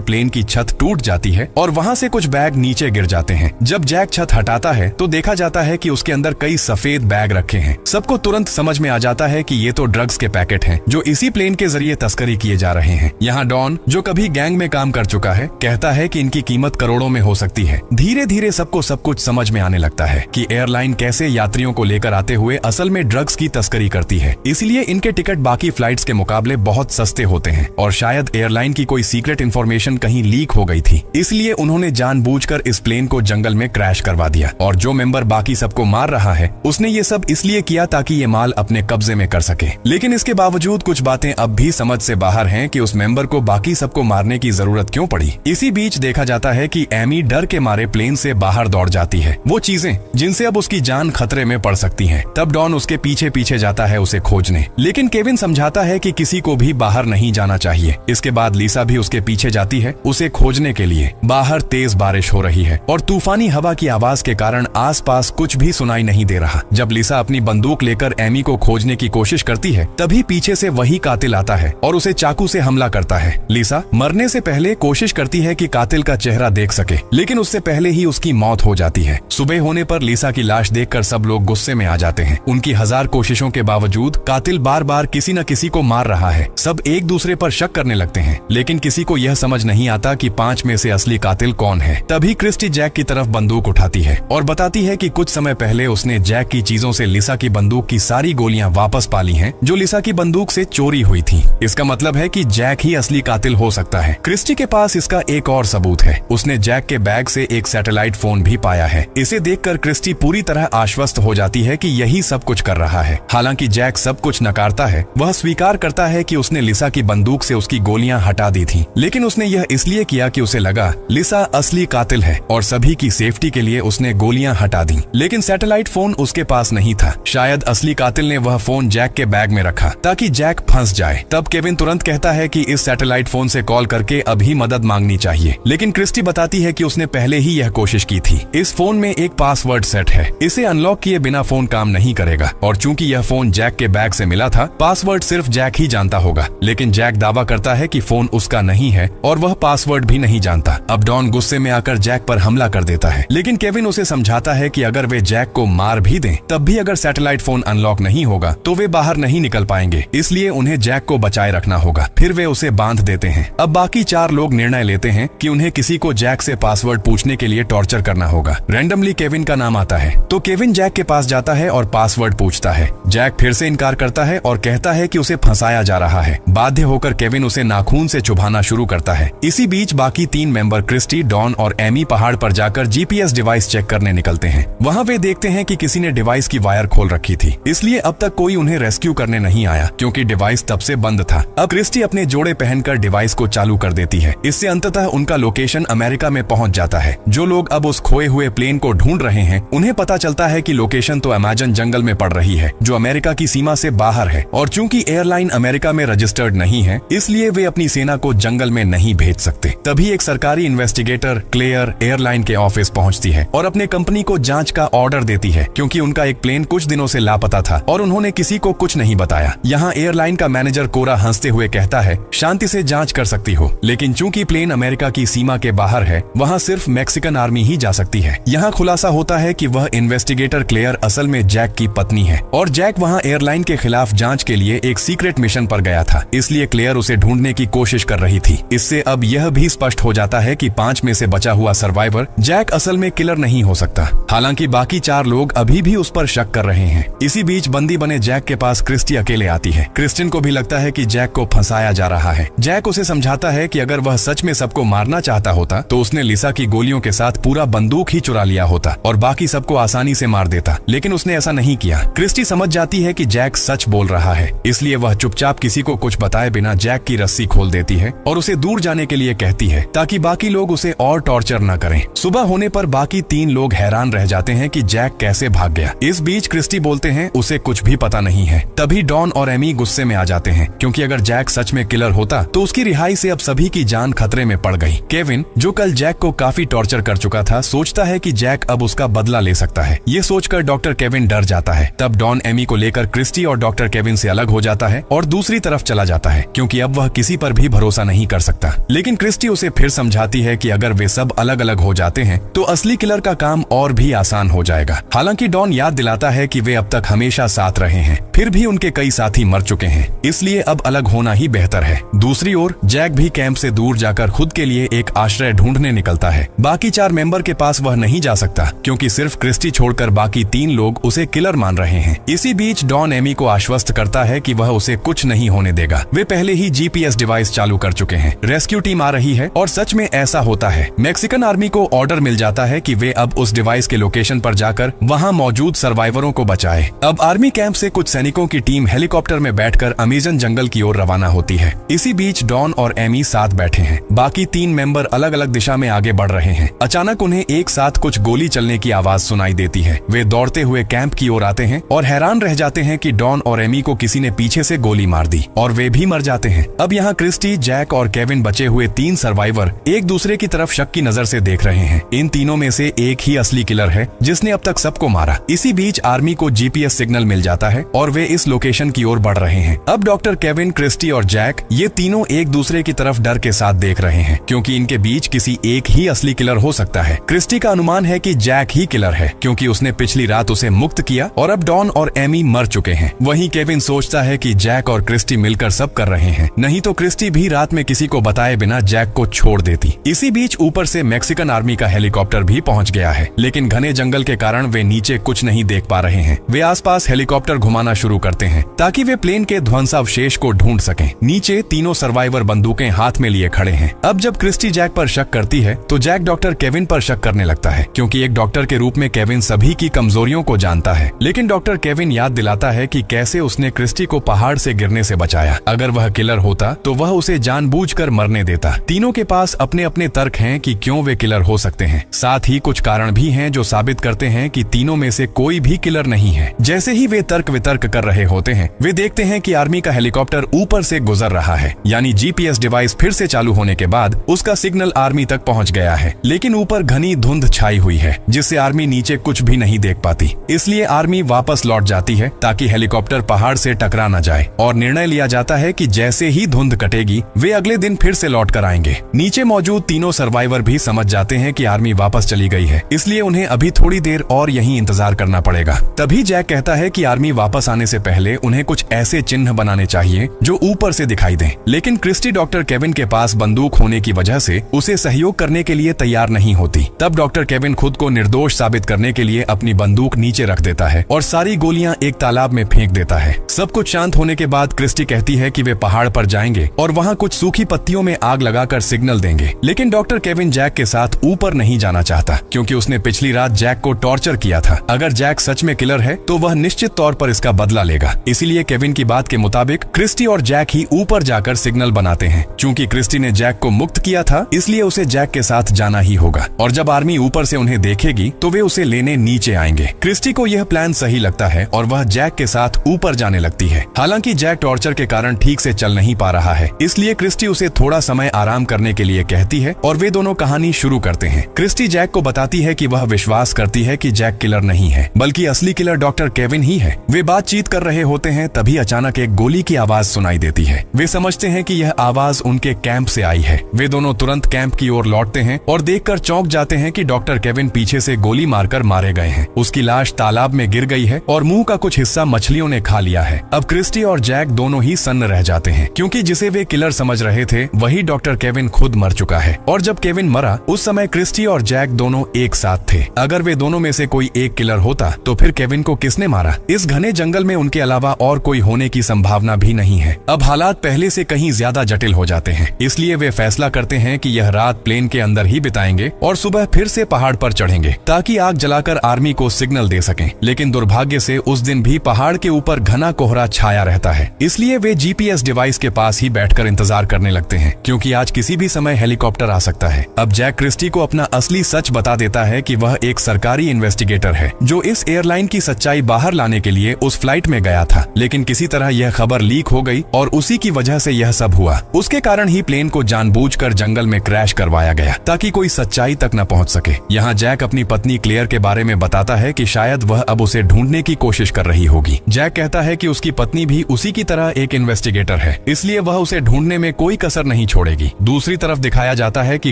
प्लेन की छत टूट जाती है और वहाँ से कुछ बैग नीचे गिर जाते हैं। जब जैक छत हटाता है तो देखा जाता है कि उसके अंदर कई सफेद बैग रखे हैं। सबको तुरंत समझ में आ जाता है कि ये तो ड्रग्स के पैकेट हैं जो इसी प्लेन के जरिए तस्करी किए जा रहे हैं। यहाँ डॉन, जो कभी गैंग में काम कर चुका है, कहता है कि इनकी कीमत करोड़ों में हो सकती है। धीरे धीरे सबको सब कुछ समझ में आने लगता है कि एयरलाइन कैसे यात्रियों को लेकर आते हुए असल में ड्रग्स की तस्करी करती है। इसलिए इनके टिकट बाकी फ्लाइट्स के मुकाबले बहुत सस्ते होते हैं और शायद एयरलाइन की कोई सीक्रेट इन्फॉर्मेशन कहीं लीक हो गई थी, इसलिए उन्होंने जानबूझकर इस प्लेन को जंगल में क्रैश करवा दिया। और जो मेंबर बाकी सबको मार रहा है उसने ये सब इसलिए किया ताकि ये माल अपने कब्जे में कर सके। लेकिन इसके बावजूद कुछ बातें अब भी समझ से बाहर हैं कि उस मेंबर को बाकी सबको मारने की जरूरत क्यों पड़ी। इसी बीच देखा जाता है कि एमी डर के मारे प्लेन से बाहर दौड़ जाती है, वो चीजें जिनसे अब उसकी जान खतरे में पड़ सकती है। तब डॉन उसके पीछे पीछे जाता है उसे खोजने, लेकिन केविन समझाता है कि किसी को भी बाहर नहीं जाना चाहिए। इसके बाद लिसा भी उसके पीछे जाती है उसे खोजने के लिए। बाहर तेज बारिश हो रही है और तूफानी हवा की आवाज के कारण आसपास कुछ भी सुनाई नहीं दे रहा। जब लिसा अपनी बंदूक लेकर एमी को खोजने की कोशिश करती है तभी पीछे से वही कातिल आता है और उसे चाकू से हमला करता है। लिसा मरने से पहले कोशिश करती है कि कातिल का चेहरा देख सके, लेकिन उससे पहले ही उसकी मौत हो जाती है। सुबह होने पर लिसा की लाश देखकर सब लोग गुस्से में आ जाते हैं। उनकी 1000 कोशिशों के बावजूद कातिल बार बार किसी न किसी को मार रहा है। सब एक दूसरे पर शक करने लगते हैं, लेकिन किसी को यह समझ नहीं आता कि 5 में से असली कातिल कौन है। तभी क्रिस्टी जैक की तरफ बंदूक उठाती है और बताती है कि कुछ समय पहले उसने जैक की चीजों से लिसा की बंदूक की सारी गोलियां वापस पा ली हैं, जो लिसा की बंदूक से चोरी हुई थी। इसका मतलब है कि जैक ही असली कातिल हो सकता है। क्रिस्टी के पास इसका एक और सबूत है। उसने जैक के बैग से एक सैटेलाइट फोन भी पाया है। इसे देखकर क्रिस्टी पूरी तरह आश्वस्त हो जाती है कि यही सब कुछ कर रहा है। हालांकि जैक सब कुछ नकारता है। वह स्वीकार करता है कि उसने लिसा की बंदूक से उसकी गोलियां हटा दी थी, लेकिन उसने यह इसलिए किया कि उसे लगा लिसा असली कातिल है और सभी की सेफ्टी के लिए उसने गोलियां हटा दी। लेकिन सैटेलाइट फोन उसके पास नहीं था। शायद असली कातिल ने वह फोन जैक के बैग में रखा ताकि जैक फंस जाए। तब केविन तुरंत कहता है कि इस सैटेलाइट फोन से कॉल करके अभी मदद मांगनी चाहिए, लेकिन क्रिस्टी बताती है कि उसने पहले ही यह कोशिश की थी। इस फोन में एक पासवर्ड सेट है, इसे अनलॉक किए बिना फोन काम नहीं करेगा। और चूंकि यह फोन जैक के बैग से मिला था, पासवर्ड सिर्फ जैक ही जानता होगा। लेकिन जैक दावा करता है कि फोन उसका नहीं है और वह पासवर्ड भी नहीं जानता। अब डॉन गुस्से में आकर जैक पर हमला कर देता है, लेकिन केविन उसे समझाता है कि अगर वे जैक को मार भी दें तब भी अगर सैटेलाइट फोन अनलॉक नहीं होगा तो वे बाहर नहीं निकल पाएंगे, इसलिए उन्हें जैक को बचाए रखना होगा। फिर वे उसे बांध देते हैं। अब बाकी 4 लोग निर्णय लेते हैं कि उन्हें किसी को जैक से पासवर्ड पूछने के लिए टॉर्चर करना होगा। रैंडमली केविन का नाम आता है तो केविन जैक के पास जाता है और पासवर्ड पूछता है। जैक फिर से इनकार करता है और कहता है कि उसे फंसाया जा रहा है। बाध्य होकर केविन उसे नाखून से चुभाना शुरू करता है। इसी बीच बाकी 3 मेंबर क्रिस्टी, डॉन और एमी पहाड़ पर जाकर जीपीएस डिवाइस चेक करने निकलते हैं। वहाँ वे देखते हैं कि किसी ने डिवाइस की वायर खोल रखी थी, इसलिए अब तक कोई उन्हें रेस्क्यू करने नहीं आया क्योंकि डिवाइस तब से बंद था। अब क्रिस्टी अपने जोड़े पहनकर डिवाइस को चालू कर देती है। इससे अंततः उनका लोकेशन अमेरिका में पहुंच जाता है। जो लोग अब उस खोए हुए प्लेन को ढूंढ रहे हैं उन्हें पता चलता है कि लोकेशन तो अमेज़न जंगल में पड़ रही है, जो अमेरिका की सीमा से बाहर है। और चूंकि एयरलाइन अमेरिका में रजिस्टर्ड नहीं है, इसलिए वे अपनी सेना को जंगल में नहीं भेज सकते। तभी एक सरकारी इन्वेस्टिगेटर क्लेयर एयरलाइन के ऑफिस पहुंचती है और अपने कंपनी को जांच का ऑर्डर देती है क्योंकि उनका एक प्लेन कुछ दिनों से लापता था और उन्होंने किसी को कुछ नहीं बताया। यहाँ एयरलाइन का मैनेजर कोरा हंसते हुए कहता है, शांति से जांच कर सकती हो, लेकिन चूंकि प्लेन अमेरिका की सीमा के बाहर है, वहाँ सिर्फ मैक्सिकन आर्मी ही जा सकती है। यहाँ खुलासा होता है कि वह इन्वेस्टिगेटर क्लेयर असल में जैक की पत्नी है और जैक वहाँ एयरलाइन के खिलाफ जांच के लिए एक सीक्रेट मिशन पर गया था, इसलिए क्लेयर उसे ढूंढने की कोशिश कर रही थी। इससे अब यह भी स्पष्ट हो जाता है कि 5 में से बचा हुआ सर्वाइवर जैक असल में किलर नहीं हो सकता। हालांकि बाकी 4 लोग अभी भी उस पर शक कर रहे हैं। इसी बीच बंदी बने जैक के पास क्रिस्टी अकेले आती है। क्रिस्टिन को भी लगता है कि जैक को फंसाया जा रहा है। जैक उसे समझाता है कि अगर वह सच में सबको मारना चाहता होता तो उसने लिसा की गोलियों के साथ पूरा बंदूक ही चुरा लिया होता और बाकी सबको आसानी से मार देता, लेकिन उसने ऐसा नहीं किया। क्रिस्टी समझ जाती है कि जैक सच बोल रहा है, इसलिए वह चुपचाप किसी को कुछ बताए बिना जैक की रस्सी खोल देती है और उसे दूर जाने के लिए कहती है ताकि बाकी लोग उसे और टॉर्चर न करें। सुबह होने पर बाकी 3 लोग हैरान रह जाते हैं कि जैक कैसे भाग गया। इस बीच क्रिस्टी बोलते हैं उसे कुछ भी पता नहीं है। तभी डॉन और एमी गुस्से में आ जाते हैं क्योंकि अगर जैक सच में किलर होता तो उसकी रिहाई से अब सभी की जान खतरे में पड़ गई। केविन, जो कल जैक को काफी टॉर्चर कर चुका था, सोचता है कि जैक अब उसका बदला ले सकता है। ये सोचकर डॉक्टर केविन डर जाता है। तब डॉन एमी को लेकर क्रिस्टी और डॉक्टर केविन से अलग हो हो जाता है और दूसरी तरफ चला जाता है, क्योंकि अब वह किसी पर भी भरोसा नहीं कर सकता। लेकिन क्रिस्टी उसे फिर समझाती है कि अगर वे सब अलग अलग हो जाते हैं तो असली किलर का काम और भी आसान हो जाएगा। हालांकि डॉन याद दिलाता है कि वे अब तक हमेशा साथ रहे हैं, फिर भी उनके कई साथी मर चुके हैं, इसलिए अब अलग होना ही बेहतर है। दूसरी ओर जैक भी कैंप से दूर जाकर खुद के लिए एक आश्रय ढूंढने निकलता है। बाकी 4 मेंबर के पास वह नहीं जा सकता, क्योंकि सिर्फ क्रिस्टी छोड़कर बाकी 3 लोग उसे किलर मान रहे हैं। इसी बीच डॉन एमी को आश्वस्त करता है कि वह उसे कुछ नहीं होने देगा। वे पहले ही जीपीएस डिवाइस चालू कर चुके हैं। रेस्क्यू टीम आ रही है और सच में ऐसा होता है। मैक्सिकन आर्मी को ऑर्डर मिल जाता है कि वे अब उस डिवाइस के लोकेशन पर जाकर वहां मौजूद सर्वाइवरों को बचाए। अब आर्मी कैंप से कुछ सैनिकों की टीम हेलीकॉप्टर में बैठकर अमेजन जंगल की ओर रवाना होती है। इसी बीच डॉन और एमी साथ बैठे हैं। बाकी 3 मेंबर अलग अलग दिशा में आगे बढ़ रहे हैं। अचानक उन्हें एक साथ कुछ गोली चलने की आवाज सुनाई देती है। वे दौड़ते हुए कैंप की ओर आते हैं और हैरान रह जाते हैं कि डॉन और एमी को किसी ने पीछे से गोली मार दी और वे भी मर जाते हैं। अब यहाँ क्रिस्टी, जैक और केविन बचे हुए 3 सर्वाइवर एक दूसरे की तरफ शक की नजर से देख रहे हैं। इन तीनों में से एक ही असली किलर है जिसने अब तक सबको मारा। इसी बीच आर्मी को जीपीएस सिग्नल मिल जाता है और वे इस लोकेशन की ओर बढ़ रहे हैं। अब डॉक्टर केविन, क्रिस्टी और जैक ये तीनों एक दूसरे की तरफ डर के साथ देख रहे हैं, क्योंकि इनके बीच किसी एक ही असली किलर हो सकता है। क्रिस्टी का अनुमान है कि जैक ही किलर है, क्योंकि उसने पिछली रात उसे मुक्त किया और अब डॉन और एमी मर चुके हैं। वहीं केविन सोचता है कि जैक और क्रिस्टी मिलकर सब कर रहे हैं, नहीं तो क्रिस्टी भी रात में किसी को बताए बिना जैक को छोड़ देती। इसी बीच ऊपर से मैक्सिकन आर्मी का हेलीकॉप्टर भी पहुंच गया है, लेकिन घने जंगल के कारण वे नीचे कुछ नहीं देख पा रहे हैं। वे आसपास हेलीकॉप्टर घुमाना शुरू करते हैं ताकि वे प्लेन के ध्वंसावशेष को ढूंढ सकें। नीचे तीनों सर्वाइवर बंदूकें हाथ में लिए खड़े हैं। अब जब क्रिस्टी जैक पर शक करती है तो जैक डॉक्टर केविन पर शक करने लगता है, क्योंकि एक डॉक्टर के रूप में केविन सभी की कमजोरियों को जानता है। लेकिन डॉक्टर केविन याद दिलाता है कि कैसे उसने क्रिस्टी को पहाड़ से गिरने से बचाया। अगर वह किलर होता तो वह उसे जानबूझकर मरने देता। तीनों के पास अपने अपने तर्क हैं कि क्यों वे किलर हो सकते हैं। साथ ही कुछ कारण भी हैं जो साबित करते हैं कि तीनों में से कोई भी किलर नहीं है। जैसे ही वे तर्क वितर्क कर रहे होते हैं, वे देखते हैं कि आर्मी का हेलीकॉप्टर ऊपर से गुजर रहा है, यानी जीपीएस डिवाइस फिर से चालू होने के बाद उसका सिग्नल आर्मी तक पहुंच गया है। लेकिन ऊपर घनी धुंध छाई हुई है, जिससे आर्मी नीचे कुछ भी नहीं देख पाती। इसलिए आर्मी वापस लौट जाती है ताकि हेलीकॉप्टर पहाड़ से टकरा न जाए, और निर्णय लिया जाता है कि जैसे ही धुंध कटेगी वे अगले दिन फिर से लौट कर आएंगे। नीचे मौजूद तीनों सर्वाइवर भी समझ जाते हैं कि आर्मी वापस चली गई है, इसलिए उन्हें अभी थोड़ी देर और यहीं इंतजार करना पड़ेगा। तभी जैक कहता है कि आर्मी वापस आने से पहले उन्हें कुछ ऐसे चिन्ह बनाने चाहिए जो ऊपर से दिखाई दें। लेकिन क्रिस्टी डॉक्टर केविन के पास बंदूक होने की वजह से उसे सहयोग करने के लिए तैयार नहीं होती। तब डॉक्टर केविन खुद को निर्दोष साबित करने के लिए अपनी बंदूक नीचे रख देता है और सारी गोलियां एक तालाब में फेंक देता है। सब कुछ शांत होने के बाद क्रिस्टी कहती है कि वे पहाड़ पर जाएंगे और वहां कुछ सूखी पत्तियों में आग लगाकर सिग्नल देंगे। लेकिन डॉक्टर केविन जैक के साथ ऊपर नहीं जाना चाहता, क्योंकि उसने पिछली रात जैक को टॉर्चर किया था। अगर जैक सच में किलर है तो वह निश्चित तौर पर इसका बदला लेगा। इसीलिए केविन की बात के मुताबिक क्रिस्टी और जैक ही ऊपर जाकर सिग्नल बनाते हैं। चूंकि क्रिस्टी ने जैक को मुक्त किया था, इसलिए उसे जैक के साथ जाना ही होगा, और जब आर्मी ऊपर से उन्हें देखेगी तो वे उसे लेने नीचे आएंगे। क्रिस्टी को यह प्लान सही लगता है और वह जैक के साथ ऊपर जाने लगती है। हालांकि जैक टॉर्चर के कारण ठीक से चल नहीं पा रहा है, इसलिए क्रिस्टी उसे थोड़ा समय आराम करने के लिए कहती है और वे दोनों कहानी शुरू करते हैं। क्रिस्टी जैक को बताती है कि वह विश्वास करती है कि जैक किलर नहीं है, बल्कि असली किलर डॉक्टर केविन ही है। वे बातचीत कर रहे होते हैं, तभी अचानक एक गोली की आवाज सुनाई देती है। वे समझते हैं कि यह आवाज उनके कैंप से आई है। वे दोनों तुरंत कैंप की ओर लौटते हैं और देखकर चौंक जाते हैं कि डॉक्टर केविन पीछे से गोली मारकर मारे गए हैं। उसकी लाश तालाब में गिर गई है और मुंह का कुछ हिस्सा मछलियों ने खा लिया है। अब क्रिस्टी और जैक दोनों ही सन्न रह जाते हैं, क्योंकि जिसे वे किलर समझ रहे थे वही डॉक्टर केविन खुद मर चुका है। और जब केविन मरा उस समय क्रिस्टी और जैक दोनों एक साथ थे। अगर वे दोनों में से कोई एक किलर होता तो फिर केविन को किसने मारा? इस घने जंगल में उनके अलावा और कोई होने की संभावना भी नहीं है। अब हालात पहले से कहीं ज्यादा जटिल हो जाते हैं, इसलिए वे फैसला करते हैं कि यह रात प्लेन के अंदर ही बिताएंगे और सुबह फिर से पहाड़ पर चढ़ेंगे ताकि आग जलाकर आर्मी को सिग्नल दे सकें। लेकिन दुर्भाग्य से उस दिन भी पहाड़ के ऊपर घना कोहरा छाया रहता है, इसलिए वे जीपीएस डिवाइस के पास ही बैठकर इंतजार करने लगते हैं, क्योंकि आज किसी भी समय हेलीकॉप्टर आ सकता है। अब जैक क्रिस्टी को अपना असली सच बता देता है कि वह एक सरकारी इन्वेस्टिगेटर है जो इस एयरलाइन की सच्चाई बाहर लाने के लिए उस फ्लाइट में गया था। लेकिन किसी तरह यह खबर लीक हो गई और उसी की वजह से यह सब हुआ। उसके कारण ही प्लेन को जानबूझकर जंगल में क्रैश करवाया गया ताकि कोई सच्चाई तक न पहुंच सके। यहाँ जैक अपनी पत्नी क्लेयर के बारे में बताता है कि शायद वह अब उसे ढूंढने की कोशिश कर रही होगी। जैक कहता है कि उसकी पत्नी पत्नी भी उसी की तरह एक इन्वेस्टिगेटर है, इसलिए वह उसे ढूंढने में कोई कसर नहीं छोड़ेगी। दूसरी तरफ दिखाया जाता है कि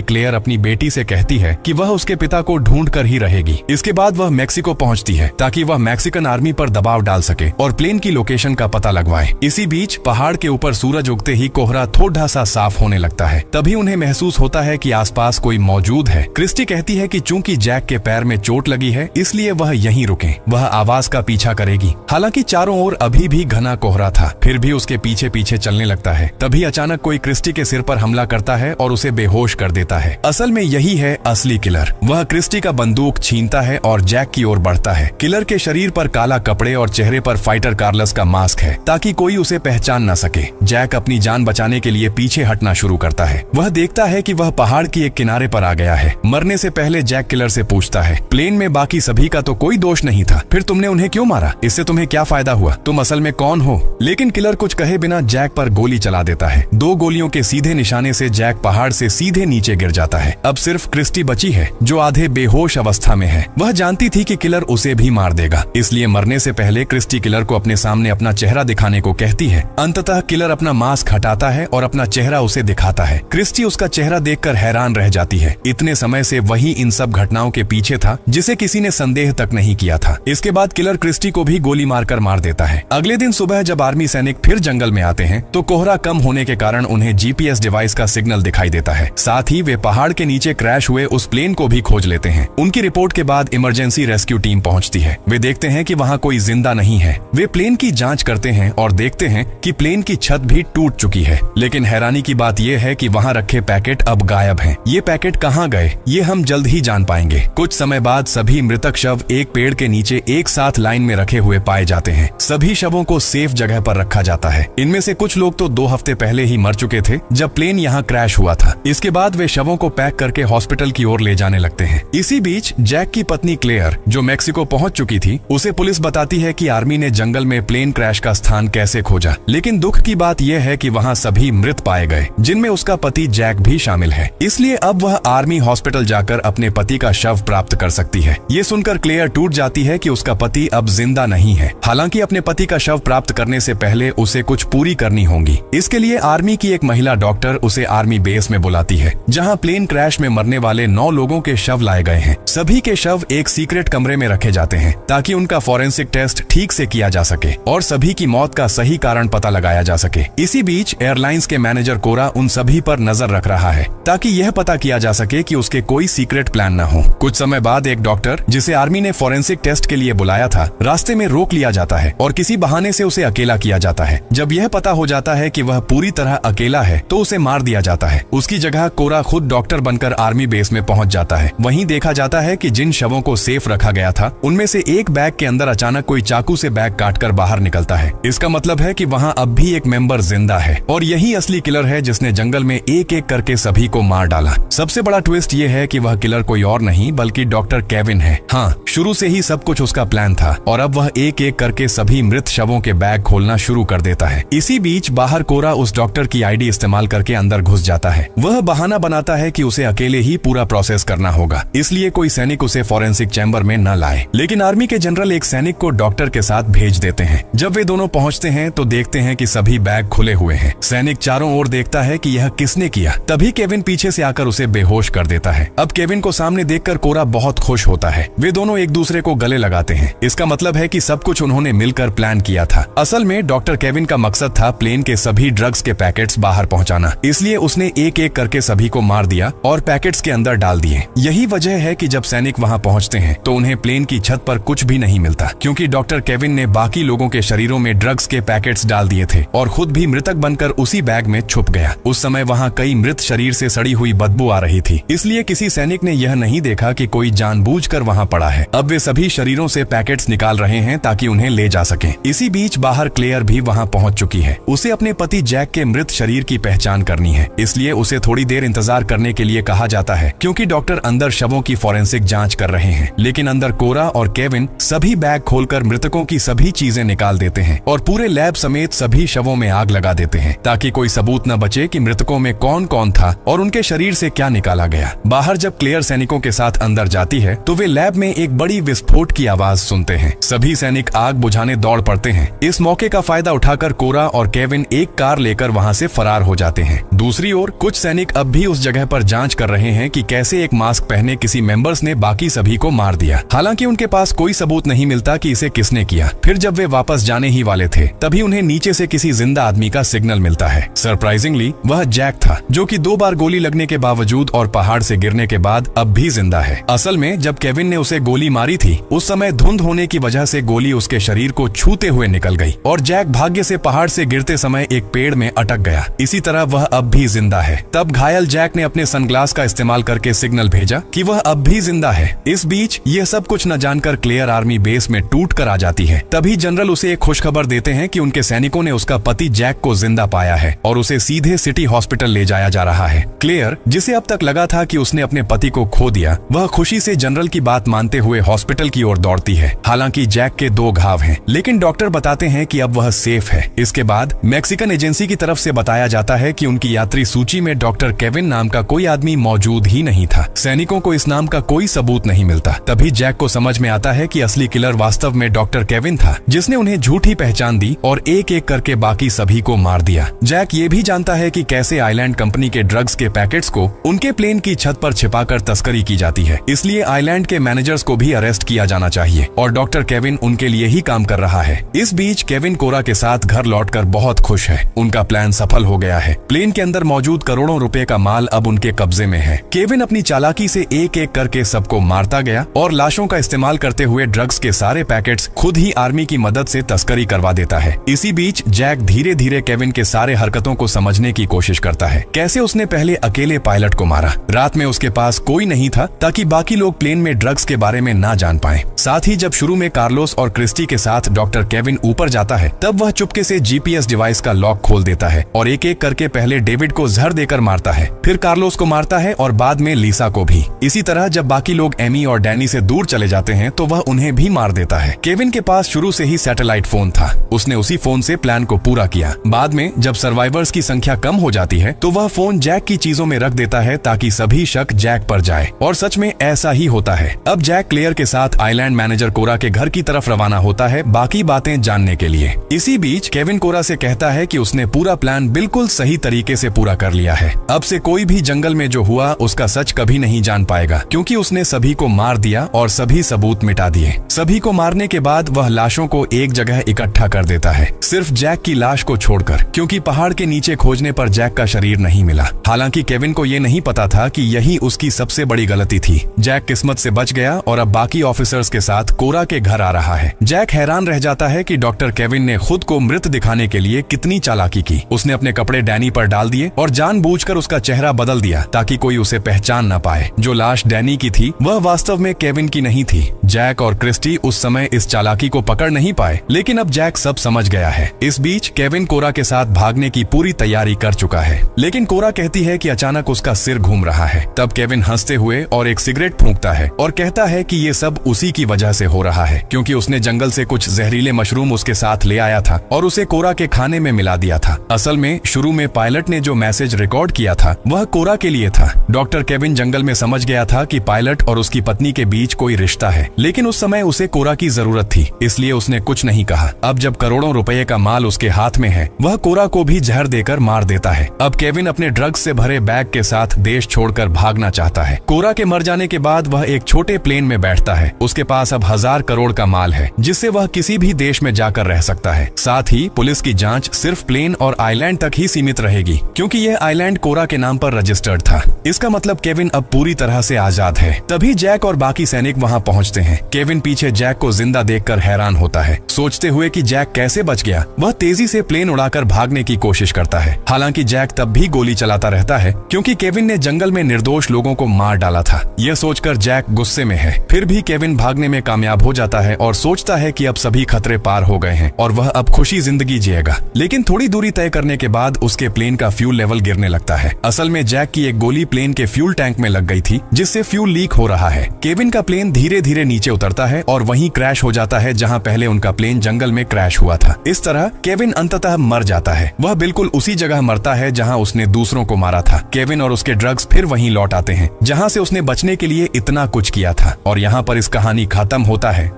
क्लेयर अपनी बेटी से कहती है कि वह उसके पिता को ढूंढ कर ही रहेगी। इसके बाद वह मैक्सिको पहुंचती है ताकि वह मैक्सिकन आर्मी पर दबाव डाल सके और प्लेन की लोकेशन का पता लगवाए। इसी बीच पहाड़ के ऊपर सूरज उगते ही कोहरा थोड़ा सा साफ होने लगता है। तभी उन्हें महसूस होता है कि आसपास कोई मौजूद है। क्रिस्टी कहती है कि चूंकि जैक के पैर में चोट लगी है इसलिए वह यहीं रुके, वह आवाज का पीछा करेगी। हालांकि चारों ओर अभी भी घना कोहरा था, फिर भी उसके पीछे पीछे चलने लगता है। तभी अचानक कोई क्रिस्टी के सिर पर हमला करता है और उसे बेहोश कर देता है। असल में यही है असली किलर। वह क्रिस्टी का बंदूक छीनता है और जैक की ओर बढ़ता है। किलर के शरीर पर काला कपड़े और चेहरे पर फाइटर कार्लस का मास्क है ताकि कोई उसे पहचान न सके। जैक अपनी जान बचाने के लिए पीछे हटना शुरू करता है। वह देखता है कि वह पहाड़ की एक किनारे पर आ गया है। मरने से पहले जैक किलर से पूछता है, प्लेन में बाकी सभी का तो कोई दोष नहीं था, फिर तुमने उन्हें क्यों मारा? इससे तुम्हें क्या फायदा हुआ? तुम असल में कौन हो? लेकिन किलर कुछ कहे बिना जैक पर गोली चला देता है। 2 गोलियों के सीधे निशाने से जैक पहाड़ से सीधे नीचे गिर जाता है। अब सिर्फ क्रिस्टी बची है जो आधे बेहोश अवस्था में है। वह जानती थी कि किलर उसे भी मार देगा, इसलिए मरने से पहले क्रिस्टी किलर को अपने सामने अपना चेहरा दिखाने को कहती है। अंततः किलर अपना मास्क हटाता है और अपना चेहरा उसे दिखाता है। क्रिस्टी उसका चेहरा देखकर हैरान रह जाती है। इतने समय से वही इन सब घटनाओं के पीछे था जिसे किसी ने संदेह तक नहीं किया था। इसके बाद किलर क्रिस्टी को भी गोली मारकर मार देता है। अगले दिन सुबह जब आर्मी सैनिक फिर जंगल में आते हैं तो कोहरा कम होने के कारण उन्हें जीपीएस डिवाइस का सिग्नल दिखाई देता है। साथ ही वे पहाड़ के नीचे क्रैश हुए उस प्लेन को भी खोज लेते हैं। उनकी रिपोर्ट के बाद इमरजेंसी रेस्क्यू टीम पहुंचती है। वे देखते हैं कि वहां कोई जिंदा नहीं है। वे प्लेन की जांच करते हैं और देखते हैं कि प्लेन की छत भी टूट चुकी है। लेकिन हैरानी की बात यह है कि वहां रखे पैकेट अब गायब हैं। ये पैकेट कहां गए ये हम जल्द ही जान पाएंगे। कुछ समय बाद सभी मृतक शव एक पेड़ के नीचे एक साथ लाइन में रखे हुए पाए जाते हैं। सभी शवों को सेफ जगह पर रखा जाता है। इनमें से कुछ लोग तो 2 हफ्ते पहले ही मर चुके थे जब प्लेन यहाँ क्रैश हुआ था। इसके बाद वे शवों को पैक करके हॉस्पिटल की ओर ले जाने लगते हैं। इसी बीच जैक की पत्नी क्लेयर जो मैक्सिको पहुंच चुकी थी, उसे पुलिस बताती है कि आर्मी ने जंगल में प्लेन क्रैश का स्थान कैसे खोजा। लेकिन दुख की बात यह है कि वहाँ सभी मृत पाए गए, जिनमें उसका पति जैक भी शामिल है। इसलिए अब वह आर्मी हॉस्पिटल जाकर अपने पति का शव प्राप्त कर सकती है। ये सुनकर क्लेयर टूट जाती है कि उसका पति अब जिंदा नहीं है। हालांकि अपने पति का शव प्राप्त करने से पहले उसे कुछ पूरी करनी होगी। इसके लिए आर्मी की एक महिला डॉक्टर उसे आर्मी बेस में बुलाती है, जहां प्लेन क्रैश में मरने वाले 9 लोगों के शव लाए गए हैं। सभी के शव एक सीक्रेट कमरे में रखे जाते हैं ताकि उनका फॉरेंसिक टेस्ट ठीक से किया जा सके और सभी की मौत का सही कारण पता लगाया जा सके। इसी बीच एयरलाइंस के मैनेजर कोरा उन सभी पर नजर रख रहा है ताकि यह पता किया जा सके कि उसके कोई सीक्रेट प्लान न हो। कुछ समय बाद एक डॉक्टर जिसे आर्मी ने फॉरेंसिक टेस्ट के लिए बुलाया था, रास्ते में रोक लिया जाता है और किसी बहाने से उसे अकेला किया जाता है। जब यह पता हो जाता है कि वह पूरी तरह अकेला है तो उसे मार दिया जाता है। उसकी जगह कोरा खुद डॉक्टर बनकर आर्मी बेस में पहुंच जाता है। वहीं देखा जाता है कि जिन शवों को सेफ रखा गया था उनमें से एक बैग के अंदर अचानक कोई चाकू से बैग काटकर बाहर निकलता है। इसका मतलब है कि वहां अब भी एक मेंबर जिंदा है और यही असली किलर है जिसने जंगल में एक एक करके सभी को मार डाला। सबसे बड़ा ट्विस्ट ये है कि वह किलर कोई और नहीं बल्कि डॉक्टर केविन है। हाँ, शुरू से ही सब कुछ उसका प्लान था और अब वह एक एक करके सभी मृत शवों के बैग खोलना शुरू कर देता है। इसी बीच बाहर कोरा उस डॉक्टर की आईडी इस्तेमाल करके अंदर घुस जाता है। वह बहाना बनाता है कि उसे अकेले ही पूरा प्रोसेस करना होगा, इसलिए कोई सैनिक उसे फॉरेंसिक चैम्बर में न लाए। लेकिन आर्मी के जनरल एक सैनिक को डॉक्टर के साथ भेज देते हैं। जब वे दोनों पहुंचते हैं तो देखते हैं कि सभी बैग खुले हुए हैं। सैनिक चारों ओर देखता है कि यह किसने किया। तभी केविन पीछे से आकर उसे बेहोश कर देता है। अब केविन को सामने देखकर कोरा बहुत खुश होता है। वे दोनों एक दूसरे को गले लगाते हैं। इसका मतलब है कि सब कुछ उन्होंने मिलकर प्लान किया था। असल में डॉक्टर केविन का मकसद था प्लेन के सभी ड्रग्स के पैकेट्स बाहर पहुंचाना, इसलिए उसने एक एक करके सभी को मार दिया और पैकेट्स के अंदर डाल दिए। यही वजह है कि जब सैनिक वहां पहुंचते हैं तो उन्हें प्लेन की छत पर कुछ भी नहीं मिलता, क्योंकि डॉक्टर केविन ने बाकी लोगों के शरीरों में ड्रग्स के पैकेट्स डाल दिए थे और खुद भी मृतक बनकर उसी बैग में छुप गया। उस समय वहां कई मृत शरीर से सड़ी हुई बदबू आ रही थी, इसलिए किसी सैनिक ने यह नहीं देखा कि कोई जानबूझकर वहां पड़ा है। अब वे सभी शरीरों से पैकेट्स निकाल रहे हैं ताकि उन्हें ले जा सकें। इसी बीच बाहर क्लेयर भी वहां पहुंच चुकी है। उसे अपने पति जैक के मृत शरीर की पहचान करनी है, इसलिए उसे थोड़ी देर इंतजार करने के लिए कहा जाता है, क्योंकि डॉक्टर अंदर शवों की फॉरेंसिक जांच कर रहे हैं। लेकिन अंदर कोरा और केविन सभी बैग खोलकर मृतकों की सभी चीजें निकाल देते हैं और पूरे लैब समेत सभी शवों में आग लगा देते हैं ताकि कोई सबूत न बचे कि मृतकों में कौन कौन था और उनके शरीर से क्या निकाला गया। बाहर जब क्लेयर सैनिकों के साथ अंदर जाती है तो वे लैब में एक बड़ी विस्फोट की आवाज सुनते हैं। सभी सैनिक आग बुझाने दौड़ पड़ते हैं इस मौके का फायदा उठाकर कोरा और केविन एक कार लेकर वहां से फरार हो जाते हैं। दूसरी ओर कुछ सैनिक अब भी उस जगह पर जांच कर रहे हैं कि कैसे एक मास्क पहने किसी मेंबर्स ने बाकी सभी को मार दिया। हालांकि उनके पास कोई सबूत नहीं मिलता कि इसे किसने किया। फिर जब वे वापस जाने ही वाले थे तभी उन्हें नीचे से किसी जिंदा आदमी का सिग्नल मिलता है। सरप्राइजिंगली वह जैक था, जो कि 2 बार गोली लगने के बावजूद और पहाड़ से गिरने के बाद अब भी जिंदा है। असल में जब केविन ने उसे गोली मारी थी उस समय धुंध होने की वजह से गोली उसके शरीर को छूते हुए निकल गई और जैक भाग्य से पहाड़ से गिरते समय एक पेड़ में अटक गया। इसी तरह वह अब भी जिंदा है। तब घायल जैक ने अपने सनग्लास का इस्तेमाल करके सिग्नल भेजा कि वह अब भी जिंदा है। इस बीच यह सब कुछ न जानकर क्लेयर आर्मी बेस में टूट कर आ जाती है। तभी जनरल उसे एक खुशखबर देते हैं कि उनके सैनिकों ने उसका पति जैक को जिंदा पाया है और उसे सीधे सिटी हॉस्पिटल ले जाया जा रहा है। क्लेयर, जिसे अब तक लगा था कि उसने अपने पति को खो दिया, वह खुशी से जनरल की बात मानते हुए हॉस्पिटल की ओर दौड़ती है। हालांकि जैक के 2 घाव हैं, लेकिन डॉक्टर बताते हैं कि अब वह सेफ है। इसके बाद मैक्सिकन एजेंसी की तरफ से बताया जाता है कि उनकी यात्री सूची में डॉक्टर केविन नाम का कोई आदमी मौजूद ही नहीं था। सैनिकों को इस नाम का कोई सबूत नहीं मिलता। तभी जैक को समझ में आता है कि असली किलर वास्तव में डॉक्टर केविन था, जिसने उन्हें झूठी पहचान दी और एक एक करके बाकी सभी को मार दिया। जैक ये भी जानता है कि कैसे आइलैंड कंपनी के ड्रग्स के पैकेट्स को उनके प्लेन की छत पर छिपाकर तस्करी की जाती है। इसलिए आइलैंड के मैनेजर्स को भी अरेस्ट किया जाना चाहिए और डॉक्टर केविन उनके लिए ही काम कर रहा है। इस बीच केविन कोरा के साथ घर लौटकर बहुत खुश है। उनका प्लान सफल हो गया है। प्लेन के अंदर मौजूद करोड़ों रुपए का माल अब उनके कब्जे में है। केविन अपनी चालाकी से एक एक करके सबको मारता गया और लाशों का इस्तेमाल करते हुए ड्रग्स के सारे पैकेट्स खुद ही आर्मी की मदद से तस्करी करवा देता है। इसी बीच जैक धीरे धीरे केविन के सारे हरकतों को समझने की कोशिश करता है। कैसे उसने पहले अकेले पायलट को मारा, रात में उसके पास कोई नहीं था ताकि बाकी लोग प्लेन में ड्रग्स के बारे में ना जान पाए। साथ ही जब शुरू में कार्लोस और क्रिस्टी के साथ डॉक्टर केविन ऊपर जाता है तब वह चुपके से जीपीएस डिवाइस का लॉक खोल देता है और एक एक करके पहले डेविड को जहर देकर मारता है, फिर कार्लोस को मारता है और बाद में लीसा को भी। इसी तरह जब बाकी लोग एमी और डैनी से दूर चले जाते हैं तो वह उन्हें भी मार देता है। केविन के पास शुरू से ही सैटेलाइट फोन था। उसने उसी फोन से प्लान को पूरा किया। बाद में जब सर्वाइवर्स की संख्या कम हो जाती है तो वह फोन जैक की चीजों में रख देता है ताकि सभी शक जैक पर जाए और सच में ऐसा ही होता है। अब जैक क्लेयर के साथ आइलैंड मैनेजर कोरा के घर की तरफ रवाना होता है बाकी बातें जानने के लिए। इसी बीच केविन कोरा से कहता है कि उसने पूरा प्लान बिल्कुल सही तरीके से पूरा कर लिया है। अब से कोई भी जंगल में जो हुआ उसका सच कभी नहीं जान पाएगा, क्योंकि उसने सभी को मार दिया और सभी सबूत मिटा दिए। सभी को मारने के बाद वह लाशों को एक जगह इकट्ठा कर देता है, सिर्फ जैक की लाश को छोड़कर, क्योंकि पहाड़ के नीचे खोजने पर जैक का शरीर नहीं मिला। हालांकि केविन को ये नहीं पता था कि यही उसकी सबसे बड़ी गलती थी। जैक किस्मत से बच गया और अब बाकी ऑफिसर्स के साथ कोरा के घर आ रहा है। जैक हैरान रह जाता है कि डॉक्टर केविन ने खुद को मृत दिखाने के लिए कितनी चालाकी की। उसने अपने कपड़े डैनी पर डाल दिए और जानबूझकर उसका चेहरा बदल दिया ताकि कोई उसे पहचान न पाए। जो लाश डैनी की थी वह वास्तव में केविन की नहीं थी। जैक और क्रिस्टी उस समय इस चालाकी को पकड़ नहीं पाए, लेकिन अब जैक सब समझ गया है। इस बीच केविन कोरा के साथ भागने की पूरी तैयारी कर चुका है, लेकिन कोरा कहती है कि अचानक उसका सिर घूम रहा है। तब केविन हंसते हुए और एक सिगरेट फूंकता है और कहता है कि ये सब उसी की वजह से हो रहा है, क्योंकि उसने जंगल से कुछ जहरीले मशरूम उसके साथ ले आया था और उसे कोरा के खाने में मिला दिया था। असल में शुरू में पायलट ने जो मैसेज रिकॉर्ड किया था वह कोरा के लिए था। डॉक्टर केविन जंगल में समझ गया था कि पायलट और उसकी पत्नी के बीच कोई रिश्ता है, लेकिन उस समय उसे कोरा की जरूरत थी, इसलिए उसने कुछ नहीं कहा। अब जब करोड़ों रुपए का माल उसके हाथ में है, वह कोरा को भी जहर देकर मार देता है। अब केविन अपने ड्रग्स से भरे बैग के साथ देश छोड़कर भागना चाहता है। कोरा के मर जाने के बाद वह एक छोटे प्लेन में बैठता है। उसके पास अब 1000 करोड़ का माल है, जिससे वह किसी भी देश में जाकर रह सकता है। साथ ही पुलिस की जांच सिर्फ प्लेन और आइलैंड तक ही सीमित रहेगी, क्योंकि यह आइलैंड कोरा के नाम पर रजिस्टर्ड था। इसका मतलब केविन अब पूरी तरह से आजाद है। तभी जैक और बाकी सैनिक वहां पहुंचते हैं। केविन पीछे जैक को जिंदा देखकर हैरान होता है, सोचते हुए कि जैक कैसे बच गया। वह तेजी से प्लेन उड़ाकर भागने की कोशिश करता है। हालांकि जैक तब भी गोली चलाता रहता है, क्योंकि केविन ने जंगल में निर्दोष लोगों को मार डाला था। यह सोचकर जैक गुस्से में है। फिर भी केविन भागने में कामयाब हो जाता है और सोचता है कि अब सभी खतरे पार हो गए हैं और वह अब खुशी जिंदगी जिएगा। लेकिन थोड़ी दूरी तय करने के बाद उसके प्लेन का फ्यूल लेवल गिरने लगता है। असल में जैक की एक गोली प्लेन के फ्यूल टैंक में लग गई थी, जिससे फ्यूल लीक हो रहा है। केविन का प्लेन धीरे धीरे नीचे उतरता है और वहीं क्रैश हो जाता है जहां पहले उनका प्लेन जंगल में क्रैश हुआ था। इस तरह केविन अंततः मर जाता है। वह बिल्कुल उसी जगह मरता है जहां उसने दूसरों को मारा था। केविन और उसके ड्रग्स फिर वहीं लौट आते हैं जहां से उसने बचने के लिए इतना कुछ किया था। और यहाँ पर इस कहानी खत्म होता है।